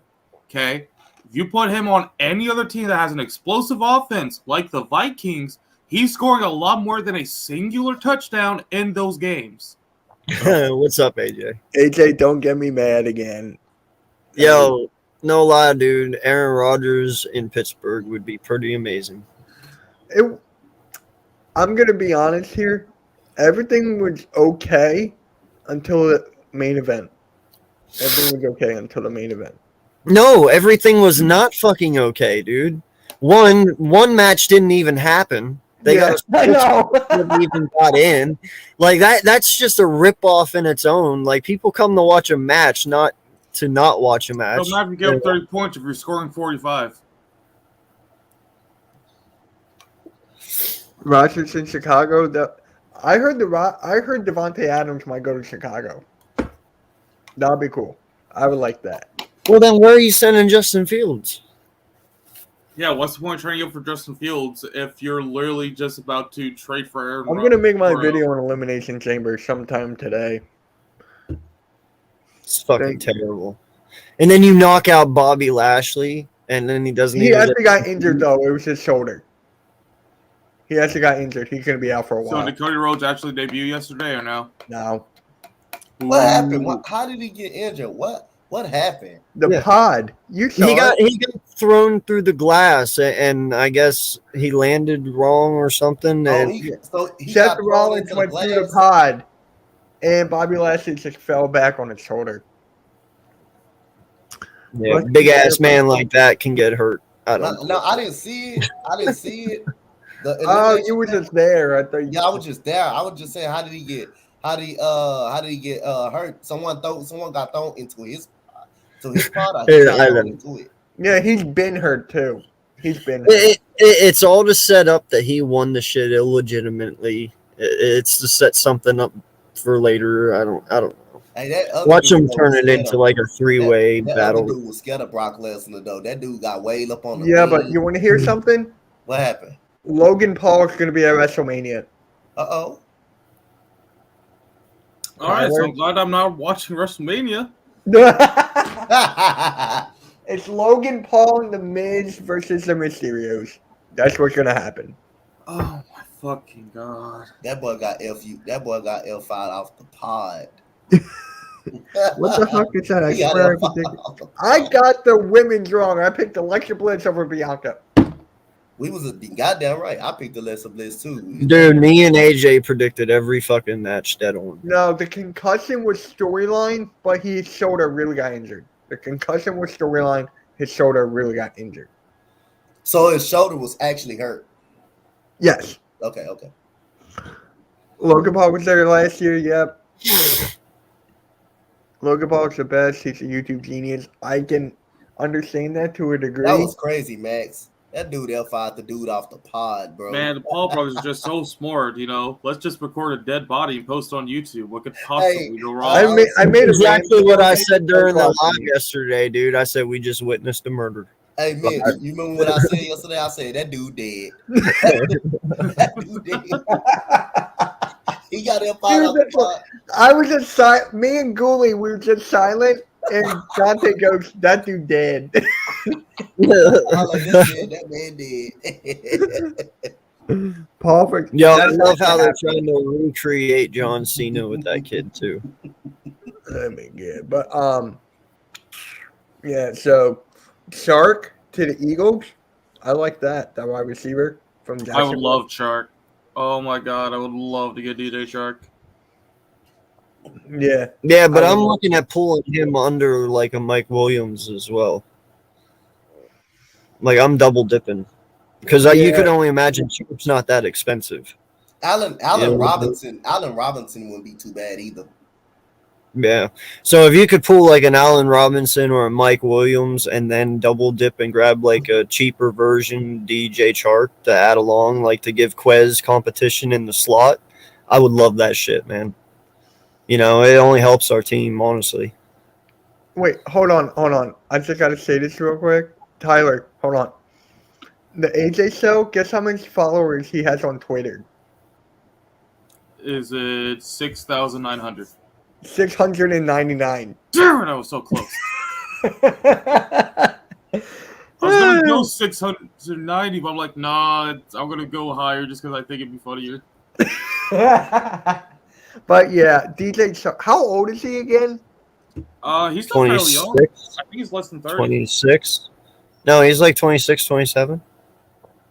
Okay? If you put him on any other team that has an explosive offense like the Vikings, he's scoring a lot more than a singular touchdown in those games. What's up, AJ? AJ, don't get me mad again. Yo, no lie, dude. Aaron Rodgers in Pittsburgh would be pretty amazing. I'm going to be honest here. Everything was okay until the main event. Everything was okay until the main event. No, everything was not fucking okay, dude. One match didn't even happen. They got I know. even got in. Like that's just a rip off in its own. Like people come to watch a match, not to not watch a match. So now you get 30 points if you're scoring 45. Rogers in Chicago. I heard Devontae Adams might go to Chicago. That'd be cool. I would like that. Well, then where are you sending Justin Fields? Yeah, what's the point of trading up for Justin Fields if you're literally just about to trade for Aaron I'm gonna make my video on Elimination Chamber sometime today. It's fucking terrible. And then you knock out Bobby Lashley, and then he doesn't. He actually got injured though. It was his shoulder. He actually got injured. He's gonna be out for a while. So did Cody Rhodes actually debut yesterday or no? No. What happened? How did he get injured? What happened? The pod. You saw he got thrown through the glass, and I guess he landed wrong or something. Oh, And Seth Rollins went through the pod, and Bobby Lashley just fell back on his shoulder. Yeah, big ass man like that can get hurt. I don't. No, I didn't see it. Oh, you were just there. I thought. Yeah, I was just there. I was just saying, how did he get hurt? Someone got thrown into his pod. So his pod, into it. Yeah, he's been hurt too. He's been hurt. It's all to set up that he won the shit illegitimately. It's to set something up for later. I don't know. Hey, watch him turn it into like a 3-way battle. That dude was scared of Brock Lesnar though. That dude got way up on the ring. But you want to hear something? What happened? Logan Paul is going to be at WrestleMania. Uh-oh. All right, so I'm glad I'm not watching WrestleMania. It's Logan Paul and The Miz versus the Mysterios. That's what's going to happen. Oh, my fucking God. That boy got F5 off the pod. What the fuck is that? I swear I got the women's wrong. I picked Alexa Bliss over Bianca. We was goddamn right. I picked Alexa Bliss too. Dude, me and AJ predicted every fucking match dead on. No, the concussion was storyline, but his shoulder really got injured. The concussion was storyline. His shoulder really got injured. So his shoulder was actually hurt. Yes. Okay. Logan Paul was there last year. Yep. Logan Paul's the best. He's a YouTube genius. I can understand that to a degree. That was crazy, Max. That dude L5 the dude off the pod, bro. Man, the Paul brothers are just so smart, you know. Let's just record a dead body and post it on YouTube. What could possibly go wrong? I made exactly what I said during the live yesterday, dude. I said we just witnessed a murder. Hey, Mitch, you remember what I said yesterday? I said that dude dead. That dude dead. He got L5 off the pod. I was just silent. Me and Ghoulie, we were just silent. And Dante goes, that dude dead. That man dead. Perfect. Yo, I love how they're trying to recreate John Cena with that kid too. I mean, yeah, but yeah. So Shark to the Eagles, I like that wide receiver from Jacksonville. I would love Shark. Oh my God, I would love to get DJ Shark. Yeah, but I'm looking at pulling him under like a Mike Williams as well. Like I'm double dipping because you could only imagine Chip's not that expensive. Allen Robinson wouldn't be too bad either. Yeah, so if you could pull like an Allen Robinson or a Mike Williams and then double dip and grab like a cheaper version DJ Chark to add along, like to give Quez competition in the slot, I would love that shit, man. You know, it only helps our team, honestly. Wait, hold on. I just got to say this real quick. Tyler, hold on. The AJ show, guess how many followers he has on Twitter? Is it 6,900? 699. Damn it, I was so close. I was going to go 690, but I'm like, nah, I'm going to go higher just because I think it'd be funnier. But yeah, DJ Shark. How old is he again? He's still fairly young. I think he's less than 30. 26? No, he's like 26, 27.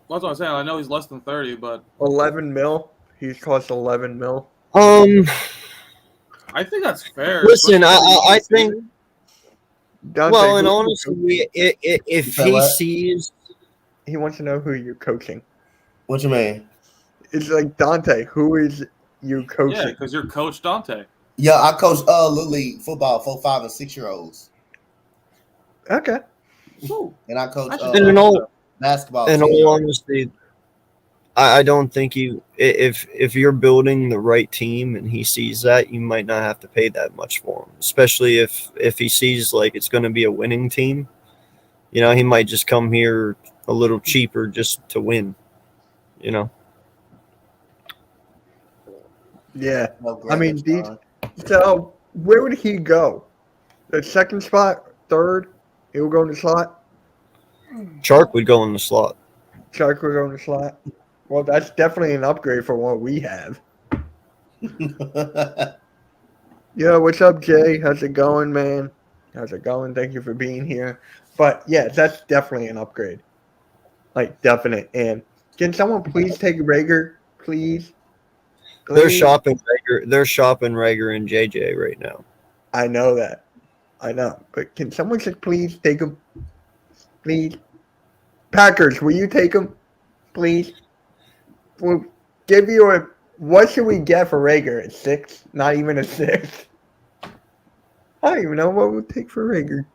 That's what I'm saying. I know he's less than 30, but 11 mil. He's cost 11 mil. I think that's fair. Listen, I think. Dante, well, and honestly, if he sees He wants to know who you're coaching. What you mean? It's like Dante. Who is you Yeah, coaching? because you're Coach Dante. Yeah, I coach Little League football, 4, 5, and 6-year-olds, Okay. Ooh, and I coach I should And in all, basketball. in 10 all year honesty, I don't think if you're building the right team and he sees that, you might not have to pay that much for him. Especially if he sees like it's going to be a winning team, you know, he might just come here a little cheaper just to win. You know, Yeah. No, I mean, John. so where would he go? The second spot, third. He will go in the slot. Chark would go in the slot. Shark will go in the slot. Well, that's definitely an upgrade from what we have. Yeah, what's up, Jay? How's it going, man? How's it going? Thank you for being here. But yeah, that's definitely an upgrade. Like definite. And can someone please take Rager, please? They're Please? shopping Rager. They're shopping Rager and JJ right now. I know that. I know. But can someone just please take him? Please? Packers, will you take him? Please? We'll give you a. What should we get for Rager? A 6? Not even a 6. I don't even know what we'll take for Rager.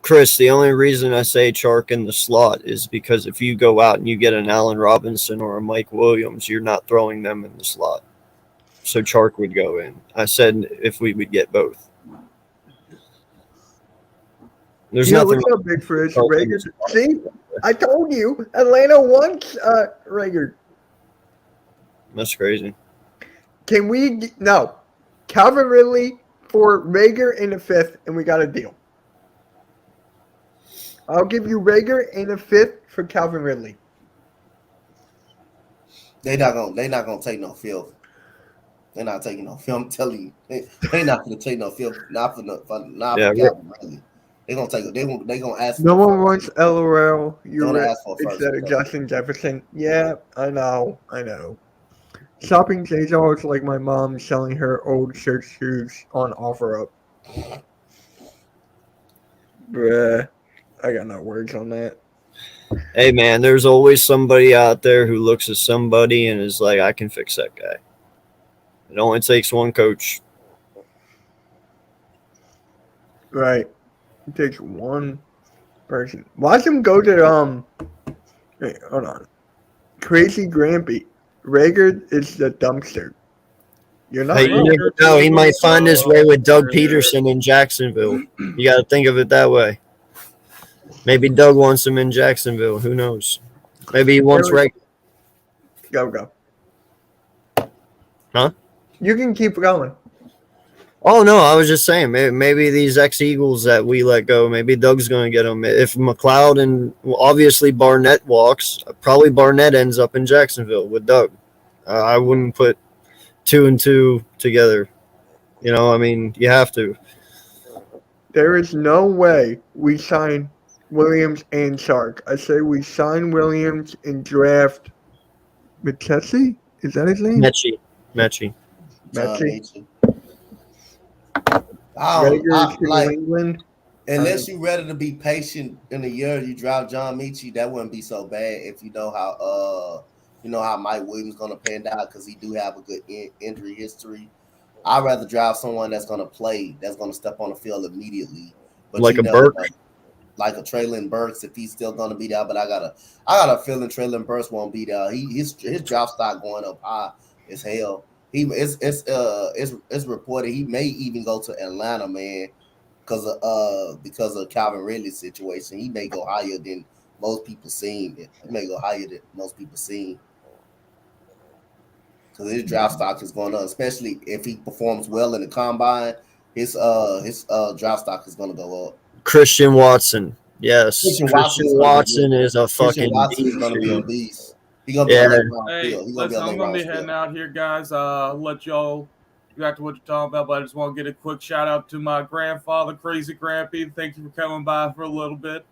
Chris, the only reason I say Chark in the slot is because if you go out and you get an Allen Robinson or a Mike Williams, you're not throwing them in the slot. So Chark would go in. I said if we would get both. There's Yeah, nothing. what's up, Big Fish? Chark in Rager. the slot. See? I told you. Atlanta wants Rager. That's crazy. Can we? No. Calvin Ridley for Rager in the 5th, and we got a deal. I'll give you Rager in the 5th for Calvin Ridley. They not gonna take no film. They're not taking no film. I'm telling you, they not gonna take no film. Not for Calvin Ridley. They gonna take. They gonna ask. No one wants LOL. You're gonna ask for first. Instead of Justin Jefferson. Yeah, I know. Shopping J-Jaw is like my mom selling her old shirt shoes on OfferUp. Bruh. I got no words on that. Hey man, there's always somebody out there who looks at somebody and is like, I can fix that guy. It only takes one coach. Right. It takes one person. Watch him go to wait, hold on. Crazy Grampy. Rager is the dumpster. You're not Hey, you wrong. never know. He might find his way with Doug Peterson in Jacksonville. You got to think of it that way. Maybe Doug wants him in Jacksonville. Who knows? Maybe he wants Rager. Go. Huh? You can keep going. Oh, no, I was just saying, maybe these ex-Eagles that we let go, maybe Doug's going to get them. If McLeod and obviously Barnett walks, probably Barnett ends up in Jacksonville with Doug. I wouldn't put 2 and 2 together. You know, I mean, you have to. There is no way we sign Williams and Shark. I say we sign Williams and draft McKessie? Is that his name? Mechie. Mechie. Like, England. unless you're ready to be patient in a year, you draft John Michie. That wouldn't be so bad if you know how Mike Williams gonna pan out because he do have a good injury history. I'd rather draft someone that's gonna play, that's gonna step on the field immediately. But like a Burke, like a Traylon Burks, if he's still gonna be there. But I got a feeling Traylon Burks won't be there. His draft stock going up high as hell. It's reported he may even go to Atlanta, man, because of Calvin Ridley's situation. He may go higher than most people seen. He may go higher than most people seen. Because his draft stock is going up, especially if he performs well in the combine. His draft stock is going to go up. Christian Watson, yes, Christian Watson is a fucking. Watson is going to be a beast. He's gonna be a late round field. I'm gonna be heading out here, guys. I'll let y'all get back to what you're talking about, but I just want to get a quick shout out to my grandfather, Crazy Grampy. Thank you for coming by for a little bit.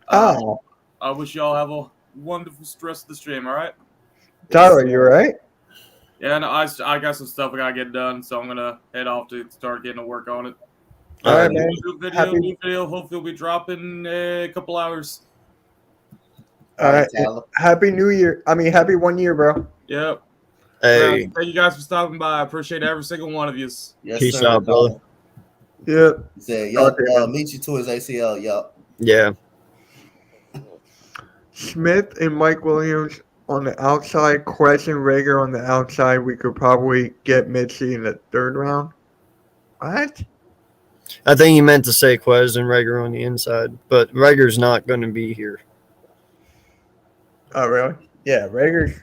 I wish y'all have a wonderful rest of the stream. All right, Tyler, you all right? Yeah, no, I got some stuff I gotta get done, so I'm gonna head off to start getting to work on it. All right, man. New video. Hopefully, we'll be dropping in a couple hours. All right. Tyler. Happy New Year. I mean, happy 1 year, bro. Yep. Hey, Thank you guys for stopping by. I appreciate every single one of you. Yes, peace sir. out, brother. Yeah. He said, Talk "Yup, to you, man. meet you to his ACL. Yup." Yeah. Smith and Mike Williams on the outside, Quest and Rager on the outside. We could probably get Mitchie in the third round. What? I think you meant to say Quez and Rager on the inside, but Rager's not going to be here. Oh, really? Yeah, Rager's.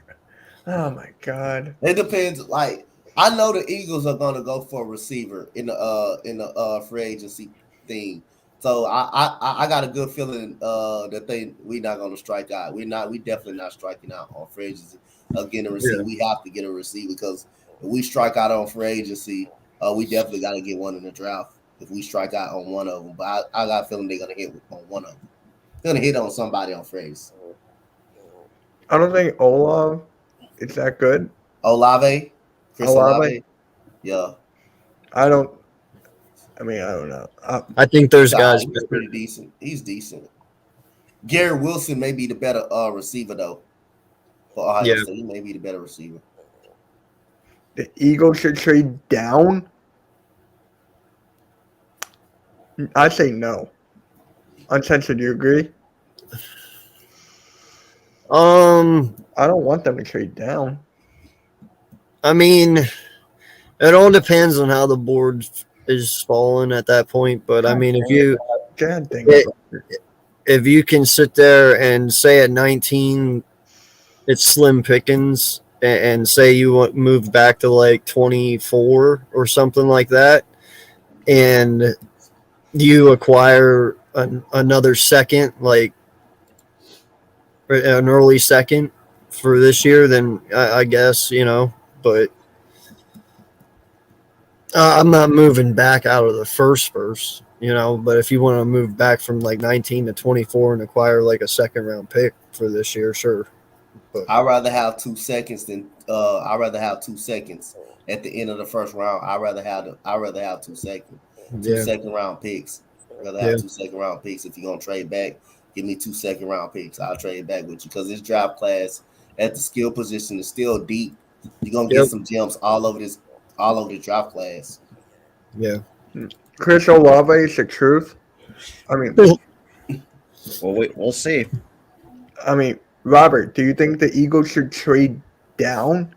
Oh, my God. It depends. Like I know the Eagles are gonna go for a receiver in the free agency thing. So I got a good feeling that we not gonna strike out. We definitely not striking out on free agency. Getting a receiver, we have to get a receiver because if we strike out on free agency, we definitely got to get one in the draft. If we strike out on one of them, but I got a feeling they're gonna hit on one of them. They're gonna hit on somebody on free agency. I don't think Olav is that good. Olave, Chris Olave. Yeah. I don't know. I think there's Nah, guys. he's pretty decent. He's decent. Gary Wilson may be the better receiver though. For Ohio State, he may be the better receiver. The Eagles should trade down. I say no. Uncensored, do you agree? I don't want them to trade down. I mean, it all depends on how the board is falling at that point. But I mean, if you can sit there and say at 19, it's slim pickings, and say you move back to like 24 or something like that, and you acquire another second, like an early second for this year, then I guess, but I'm not moving back out of the first, but if you want to move back from like 19 to 24 and acquire like a second round pick for this year, sure. But I'd rather have 2 seconds than I'd rather have 2 seconds at the end of the first round. I'd rather have 2 seconds. Two second round picks. I'd rather have 2 second round picks. If you're gonna trade back, give me 2 second round picks. I'll trade back with you because this draft class at the skill position is still deep. You're gonna get some gems all over the draft class. Yeah. Chris Olave is the truth. I mean, we'll see. I mean, Robert, do you think the Eagles should trade down?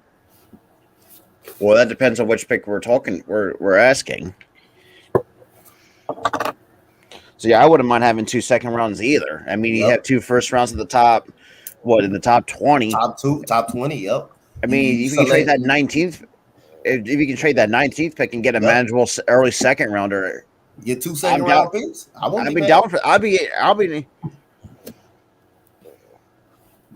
Well, that depends on which pick we're asking. So yeah, I wouldn't mind having 2 second rounds either. I mean, you have 2 first rounds at the top. What, in the top 20? Top 20. Yep. I mean, you can trade that 19th. If you can trade that 19th pick and get a manageable early second rounder, get 2 second round picks. I'd be down for. I'll be.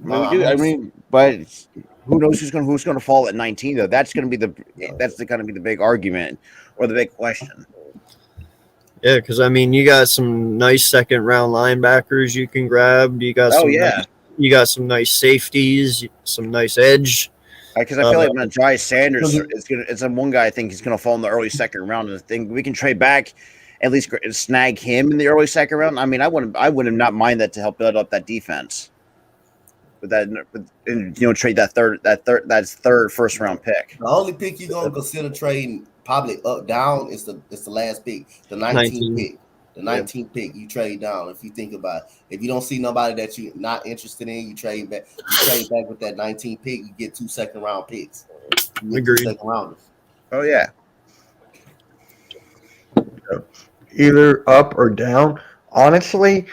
I mean, but who knows who's going to fall at 19 though? That's going to be the big argument or the big question. Yeah, because I mean, you got some nice second round linebackers you can grab. You got you got some nice safeties, some nice edge. Because I feel like when Jai Sanders it's a one guy I think he's going to fall in the early second round. And I think we can trade back, at least snag him in the early second round. I mean, I wouldn't not mind that to help build up that defense. With that, trade that third first round pick. The only pick you're gonna consider trading probably up down is the last pick, the 19th pick. The 19th pick you trade down. If you think about it, if you don't see nobody that you're not interested in, you trade back. You trade back with that 19th pick. You get 2 second round picks. Agreed. 2 second rounders. Oh yeah. Either up or down. Honestly,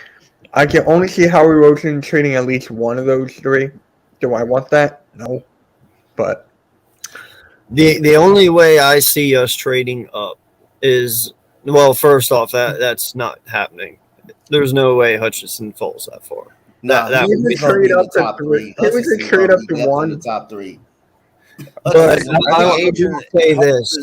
I can only see Howie Roseman trading at least one of those 3. Do I want that? No. But the only way I see us trading up is, well, first off, that's not happening. There's no way Hutchinson falls that far. That he would trade up to 3. He would trade up to 1. The top 3. But I would say this: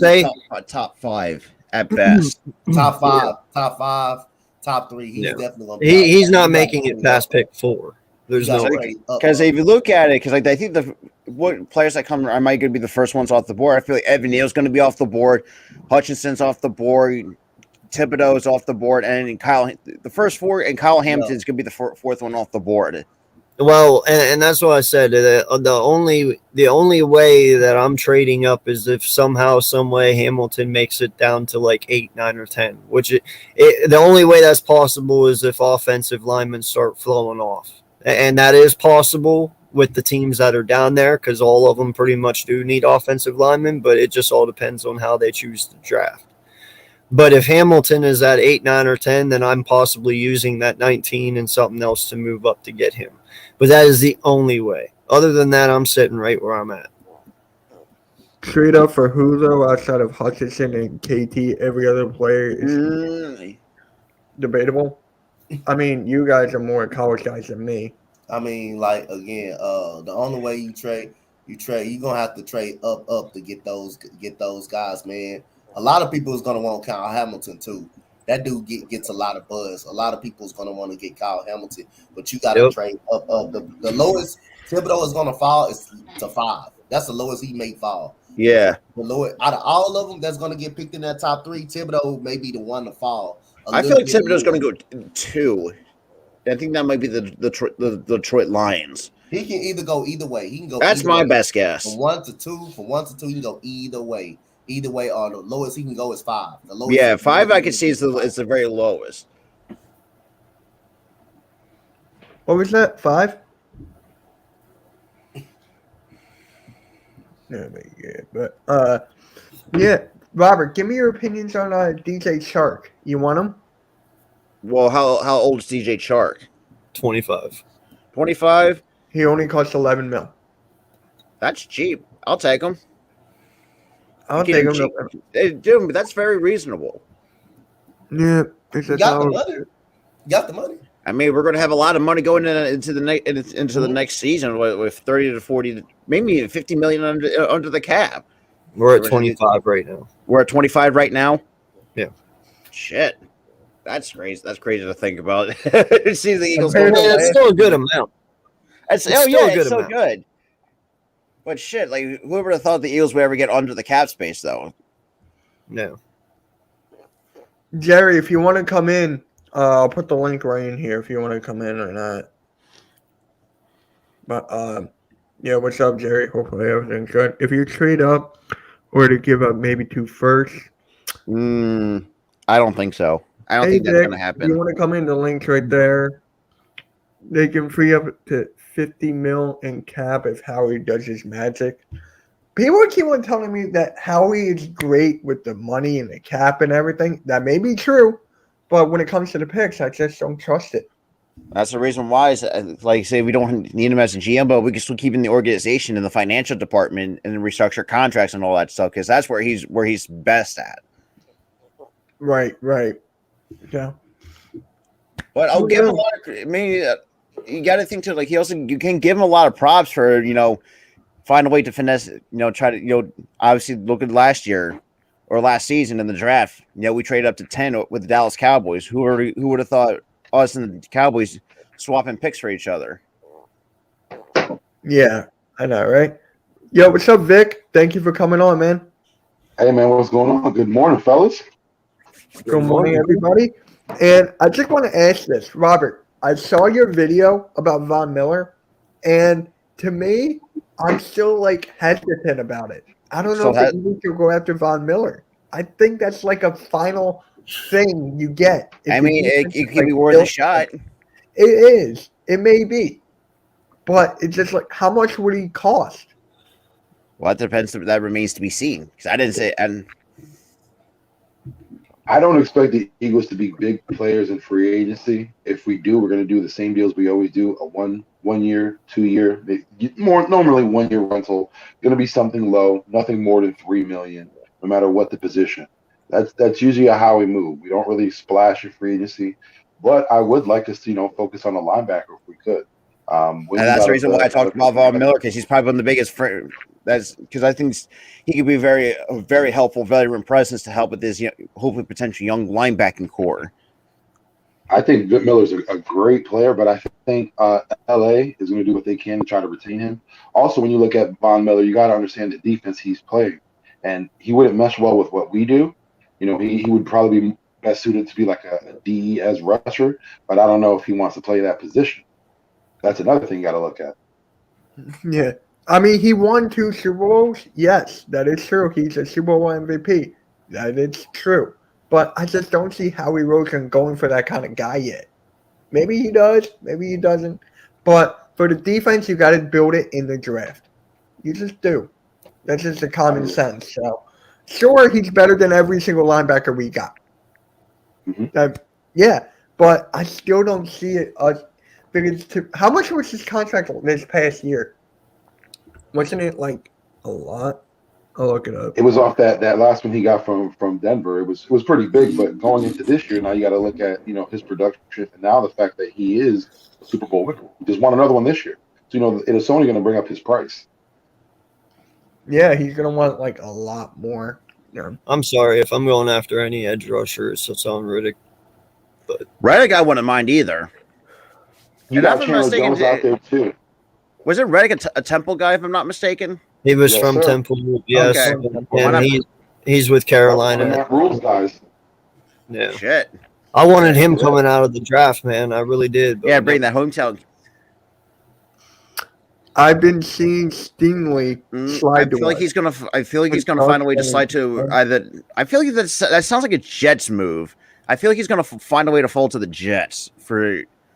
top 5 at best. Top 5. Top 3. He's definitely going to be. He's not making it past pick 4. There's no way. Because if you look at it, because I think what players that come are might going to be the first ones off the board. I feel like Evan Neal's going to be off the board, Hutchinson's off the board, Thibodeau's off the board, and the first 4, and Kyle Hamilton's going to be the fourth one off the board. Well, and that's what I said. The only way that I'm trading up is if somehow, some way, Hamilton makes it down to like 8, 9, or 10. The only way that's possible is if offensive linemen start flowing off, and that is possible with the teams that are down there because all of them pretty much do need offensive linemen. But it just all depends on how they choose to draft. But if Hamilton is at 8, 9, or 10, then I'm possibly using that 19 and something else to move up to get him. But that is the only way. Other than that, I'm sitting right where I'm at. Straight up for who though, outside of Hutchinson and KT, every other player is debatable. I mean, you guys are more college guys than me. I mean, like again, the only way you trade, you're gonna have to trade up to get those guys, man. A lot of people is gonna want Kyle Hamilton too. That dude gets a lot of buzz. A lot of people is gonna want to get Kyle Hamilton, but you gotta trade up. The lowest Thibodeau is gonna fall is to 5. That's the lowest he may fall. Yeah. The lowest out of all of them that's gonna get picked in that top 3, Thibodeau may be the one to fall. I feel like Thibodeau's going to go 2. I think that might be the Detroit Lions. He can either go either way. He can go. That's my best guess. From 1 to 2, he can go either way. Either way, or the lowest he can go is 5. The lowest 5 I can see is the very lowest. What was that? 5? No, but yeah, Robert, give me your opinions on DJ Chark. You want him? Well, how old is DJ Chark? 25. 25. He only costs 11 mil. That's cheap. I'll take him. I'll take him. Dude, that's very reasonable. Yeah, you got the money. You got the money. I mean, we're going to have a lot of money going into the next season with 30 to 40, maybe 50 million under the cap. We're at 25 right now. We're at 25 right now. Yeah. Shit, that's crazy. That's crazy to think about. See the Eagles. It's still a good amount. It's so good. But shit, like whoever have thought the Eagles would ever get under the cap space, though? No. Jerry, if you want to come in, I'll put the link right in here if you want to come in or not. But yeah, what's up, Jerry? Hopefully everything's good. If you trade up or to give up maybe 2 firsts, I don't think so. I don't think that's going to happen. If you want to come in, the link's right there. They can free up to 50 mil in cap if Howie does his magic. People keep on telling me that Howie is great with the money and the cap and everything. That may be true, but when it comes to the picks, I just don't trust it. That's the reason why, like, say we don't need him as a GM, but we can still keep him in the organization and the financial department and restructure contracts and all that stuff because that's where he's best at. Right. Yeah. But I'll give him a lot of. I mean, you got to think too. Like you can give him a lot of props for find a way to finesse. Try to obviously look at last year or last season in the draft. We traded up to 10 with the Dallas Cowboys. Who would have thought us and the Cowboys swapping picks for each other? Yeah, I know, right? Yo, what's up, Vic? Thank you for coming on, man. Hey, man, what's going on? Good morning, fellas. Good morning, everybody. And I just want to ask this, Robert. I saw your video about Von Miller, and to me, I'm still hesitant about it. I don't know if the Eagles should go after Von Miller. I think that's like a final thing you get. I mean, it could be worth a shot. It is. It may be. But it's just how much would he cost? Well, that depends. That remains to be seen. Because I didn't say. And I don't expect the Eagles to be big players in free agency. If we do, we're going to do the same deals we always do: a one year, 2 year, more normally 1 year rental. Going to be something low, nothing more than $3 million, no matter what the position. That's usually how we move. We don't really splash in free agency, but I would like us to focus on a linebacker if we could. And that's the reason why I talked about Von Miller, because he's probably one of the biggest. That's because I think he could be very, very helpful veteran presence to help with this, hopefully potential young linebacking core. I think Miller's a great player, but I think LA is going to do what they can to try to retain him. Also, when you look at Von Miller, you got to understand the defense he's playing, and he wouldn't mesh well with what we do. He would probably be best suited to be like a DES rusher, but I don't know if he wants to play that position. That's another thing you got to look at. Yeah. I mean, he won 2 Super Bowls. Yes, that is true. He's a Super Bowl MVP. That is true. But I just don't see Howie Roseman going for that kind of guy yet. Maybe he does. Maybe he doesn't. But for the defense, you got to build it in the draft. You just do. That's just a common sense. So, sure, he's better than every single linebacker we got. Yeah, but I still don't see it. Because how much was his contract this past year? Wasn't it like a lot? I'll look it up. It was off that last one he got from Denver. It was pretty big, but going into this year, now you got to look at his production, and now the fact that he is a Super Bowl winner. He just won another one this year, so it is only going to bring up his price. Yeah, he's going to want like a lot more. Yeah. I'm sorry if I'm going after any edge rushers. It's on Riddick, but Reddick I wouldn't mind either. You got Chandler Jones out there too. Was it Reddick a Temple guy, if I'm not mistaken? He was Yes, from sir. Temple, yes, Okay. and he's with Carolina. Matt Rules guys. Yeah, Shit. I wanted him coming out of the draft, man. I really did. But Yeah, bring that hometown. I've been seeing Stingley slide to I feel like he's gonna find a way to slide to either. I feel like that sounds like a Jets move. I feel like he's gonna find a way to fall to the Jets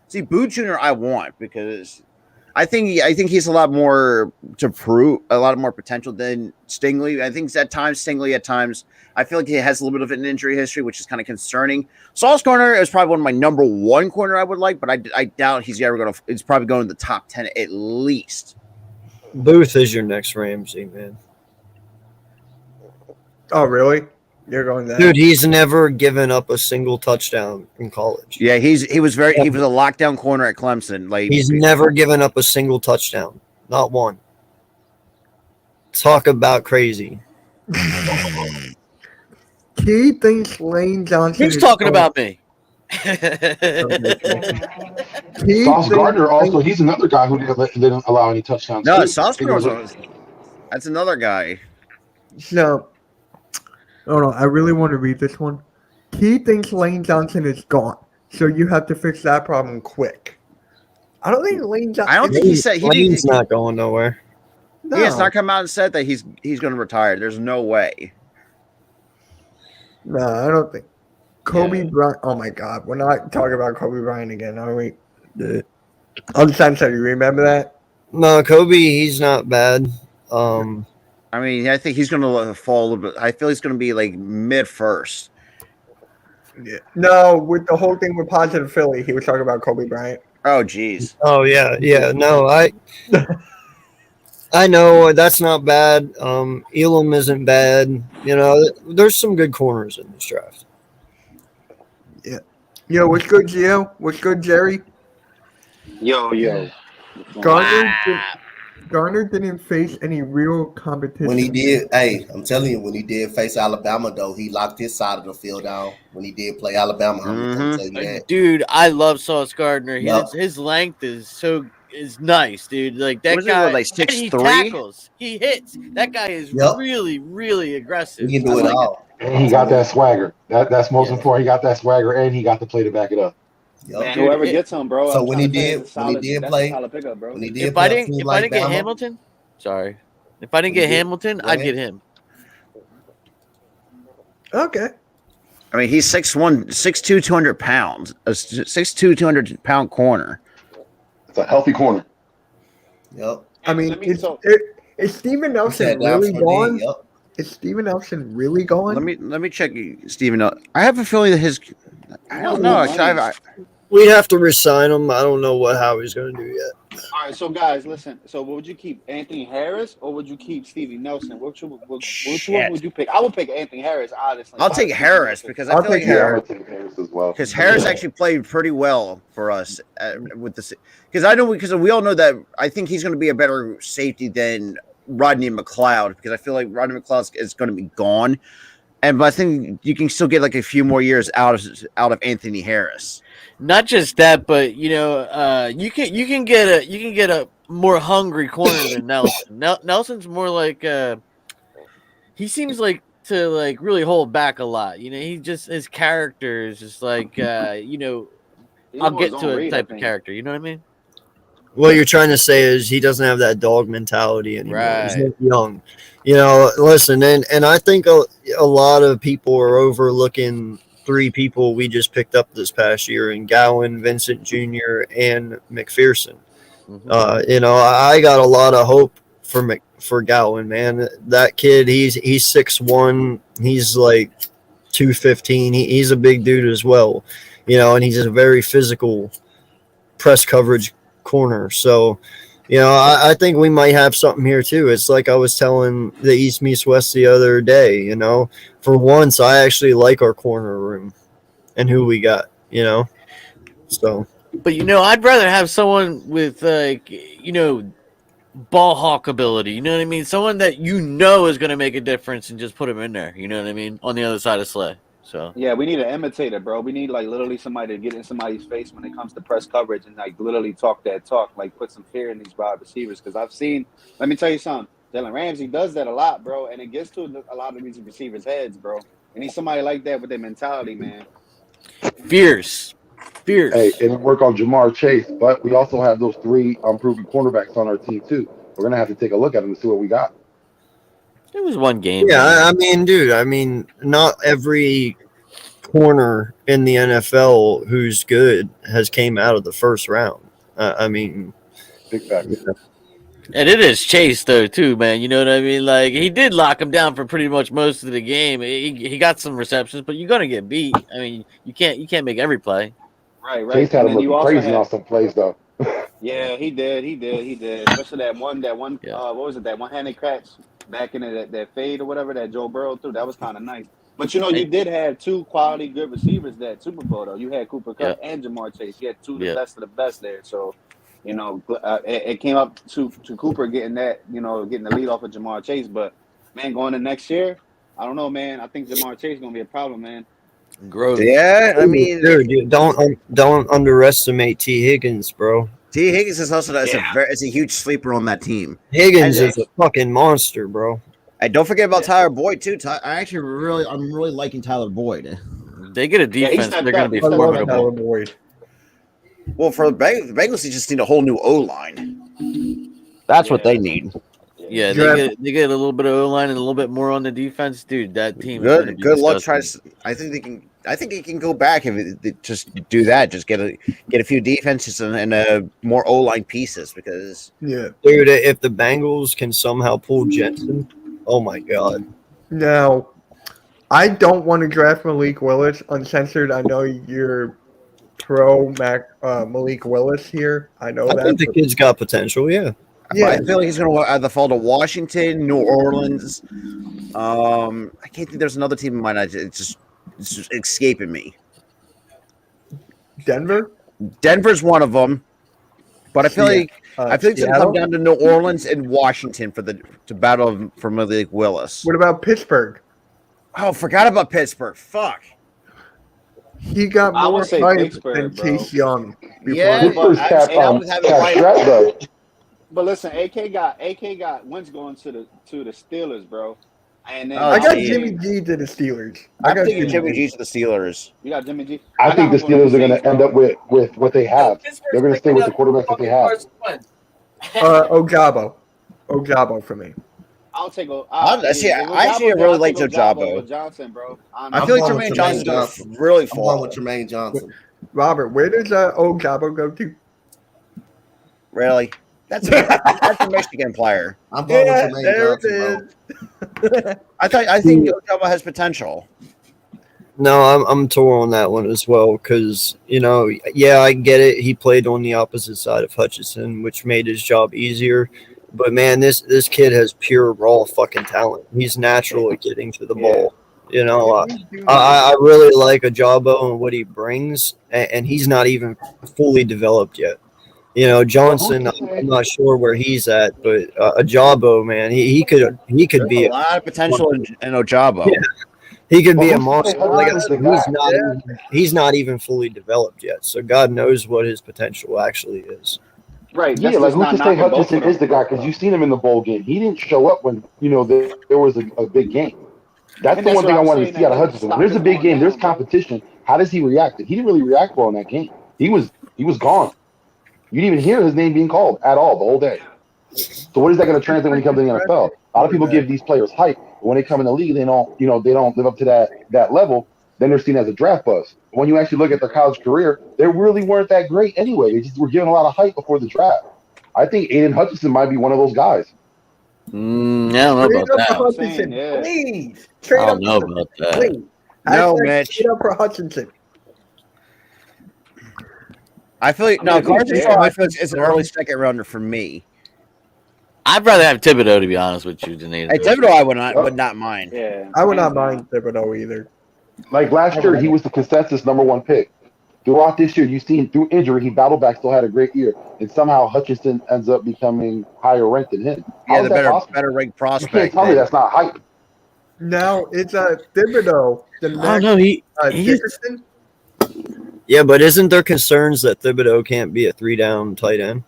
see Boo Jr. I want because I think he's a lot more to prove, a lot more potential than Stingley. I think at times I feel like he has a little bit of an injury history, which is kind of concerning. Sauce Gardner is probably one of my number one corner I would like, but I doubt he's ever going to. It's probably going to the top 10 at least. Booth is your next Ramsey, man. Oh, really? You're going there, dude? He's never given up a single touchdown in college. Yeah, he was a lockdown corner at Clemson. Like he's never given up a single touchdown, not one. Talk about crazy. He thinks Lane Johnson. Who's talking about me? Sauce Gardner also, he's another guy who didn't allow any touchdowns. No, Sauce Gardner, that's another guy. So, I really want to read this one. He thinks Lane Johnson is gone, so you have to fix that problem quick. I don't think Lane Johnson. I don't think he said Lane's not going nowhere. No. He has not come out and said that he's going to retire. There's no way. No, I don't think. Kobe Bryant. Oh my God, we're not talking about Kobe Bryant again, are we? Uncensored. You remember that? No, Kobe. He's not bad. I mean, I think he's going to fall a little bit. I feel he's going to be like mid first. Yeah. No, with the whole thing with Positive Philly, he was talking about Kobe Bryant. Oh, geez. Oh yeah. No, I know that's not bad. Elam isn't bad. There's some good corners in this draft. Yeah. Yo, what's good, Gio? What's good, Jerry? Yo. Garner didn't face any real competition. When he did, I'm telling you, when he did face Alabama, though, he locked his side of the field down. When he did play Alabama, I'm gonna tell you that. Dude, I love Sauce Gardner. His length is nice, dude. Like that guy, like 6'3"? He tackles, he hits. That guy is really, really aggressive. He can do it all. And he got that swagger. That's most important. He got that swagger, and he got to play to back it up. Man, whoever gets him, bro. So when he did play, if I didn't get Hamilton, if I didn't get Hamilton, I'd get him. Okay. I mean, he's 6'1", 6'2", 200 pounds. A 6'2", 200-pound corner. It's a healthy corner. Yep. I mean, is Steven Nelson really gone? Is Steven Nelson really gone? Let me check Steven. I have a feeling that I don't know. We'd have to resign him. I don't know how he's going to do yet. All right, so guys, listen. So would you keep Anthony Harris or would you keep Stevie Nelson? Which one would you pick? I would pick Anthony Harris, honestly. I'll take Harris because I feel like Harris as well. Because Harris actually played pretty well for us with this. Because we all know that I think he's going to be a better safety than Rodney McLeod because I feel like Rodney McLeod is going to be gone, but I think you can still get like a few more years out of Anthony Harris. Not just that, but you can get a more hungry corner than Nelson. Nelson's more like he seems like to like really hold back a lot. He just his character is just like I'll get to a type of character. You know what I mean? what you're trying to say is he doesn't have that dog mentality anymore. He's Right. not young. Listen, and I think a lot of people are overlooking 3 people we just picked up this past year in Gowan, Vincent Jr., and McPherson. Mhm. I got a lot of hope for Gowan, man. That kid, he's 6'1", he's like 215. He's a big dude as well, and he's a very physical press coverage corner. So, I think we might have something here too. It's like I was telling the East Meets West the other day, for once I actually like our corner room and who we got, so. But I'd rather have someone with ball hawk ability. You know what I mean? Someone that is going to make a difference and just put him in there. You know what I mean? On the other side of Slay. So Yeah, we need an imitator, bro. We need like literally somebody to get in somebody's face when it comes to press coverage and like literally talk that talk, like put some fear in these wide receivers. Because I've seen, let me tell you something, Jalen Ramsey does that a lot, bro, and it gets to a lot of these receivers' heads, bro. We need somebody like that with their mentality, man. fierce. Hey, it would work on Jamar Chase, but we also have those 3 unproven cornerbacks on our team too. We're gonna have to take a look at them to see what we got. It was one game. Yeah, I mean, dude, not every corner in the NFL who's good has came out of the first round. Big facts. And it is Chase though too, man. You know what I mean? Like he did lock him down for pretty much most of the game. He got some receptions, but you're gonna get beat. I mean, you can't make every play. Right. Chase had And him then you looking also crazy had, on some plays though. yeah, he did. Especially that one, Yeah. what was it? That one-handed catch back in that fade or whatever that Joe Burrow threw. That was kind of nice. But you did have 2 quality good receivers that Super Bowl though. You had Cooper Kupp and Jamar Chase. You had 2 of the best of the best there. So, it came up to Cooper getting that, getting the lead off of Jamar Chase. But man, going to next year, I don't know, man. I think Jamar Chase is gonna be a problem, man. Growth. Yeah, I mean, dude, don't underestimate T. Higgins, bro. T. Higgins is also it's a huge sleeper on that team. Higgins is a fucking monster, bro. And don't forget about Tyler Boyd too. I'm really liking Tyler Boyd. They get a defense, they're going to be I love Tyler formidable. Boyd. Well, for the Bengals, they just need a whole new O line. That's what they need. Yeah, they get a little bit of O line and a little bit more on the defense, dude. That team. Good luck. I think they can go back if they just do that. Just get a few defenses and more O line pieces because Yeah. Dude, if the Bengals can somehow pull Jensen, oh my god. Now, I don't want to draft Malik Willis uncensored. I know you're pro Malik Willis here. I know that. I think the kid's got potential, yeah. Yeah. I feel like he's going to either fall to Washington, New Orleans. I can't think there's another team in mind. It's just escaping me. Denver? Denver's one of them, but I feel like it's going to come down to New Orleans and Washington to battle for Malik Willis. What about Pittsburgh? Oh, forgot about Pittsburgh. Fuck. He got I more would say hype Pittsburgh, than bro. Chase Young. Yeah, Pittsburgh's but cap I would have it right. strat though. But listen, AK got Wentz going to the Steelers, bro. And then Oh, I got geez. Jimmy G to the Steelers. I'm thinking Jimmy G to the Steelers. You got Jimmy G. I think the got him Steelers are going Saints, to end bro. up with what they have. They're going to stay with the quarterbacks that they have. Ojabo for me. I'll take a. I actually really like Ojabo. Johnson, bro. I feel like Jermaine Johnson's going to really I'm going fall. with Jermaine Johnson. Robert, where does Ojabo go to? Really? That's a Michigan player. I'm going with Jermaine Johnson, bro. I think Ojabo has potential. No, I'm torn on that one as well because, I get it. He played on the opposite side of Hutchinson, which made his job easier. But, man, this kid has pure raw fucking talent. He's natural at getting to the ball. I really like Ojabo and what he brings, and he's not even fully developed yet. Johnson, I'm not sure where he's at, but Ojabo, man, he could be a lot of potential in Ojabo. Yeah. He could be a monster. Like I said, he's not even fully developed yet. So God knows what his potential actually is. Right. Yeah, like who's to say Hutchinson is the guy? Because you've seen him in the bowl game. He didn't show up when there was a big game. That's the one thing I wanted to see out of Hutchinson. When there's a big game, there's competition. How does he react? He didn't really react well in that game. He was gone. You didn't even hear his name being called at all the whole day. So what is that going to translate when he comes to the NFL? A lot of people give these players hype, but when they come in the league, they don't live up to that level. Then they're seen as a draft bust. When you actually look at their college career, they really weren't that great anyway. They just were given a lot of hype before the draft. I think Aiden Hutchinson might be one of those guys. I don't know Trade about up for that. Hutchinson, yeah. please. I Trade don't up know for about that. please. No, Hashtag Mitch. Trade up for Hutchinson. I feel like I mean, Carson yeah. Strong. I feel it's an early second rounder for me. I'd rather have Thibodeau, to be honest with you, than Aiden. Hey, Thibodeau, I would not mind. Yeah. I would not hands down. mind Thibodeau either. Like last year, he was the consensus #1 pick. Throughout this year, you've seen through injury, he battled back, still had a great year, and somehow Hutchinson ends up becoming higher ranked than him. How Yeah, is the that possible? better ranked You can't prospect. tell me that's not hype. Now it's Thibodeau. The I don't next know. He's Dickerson. Yeah, but isn't there concerns that Thibodeau can't be a 3-down tight end?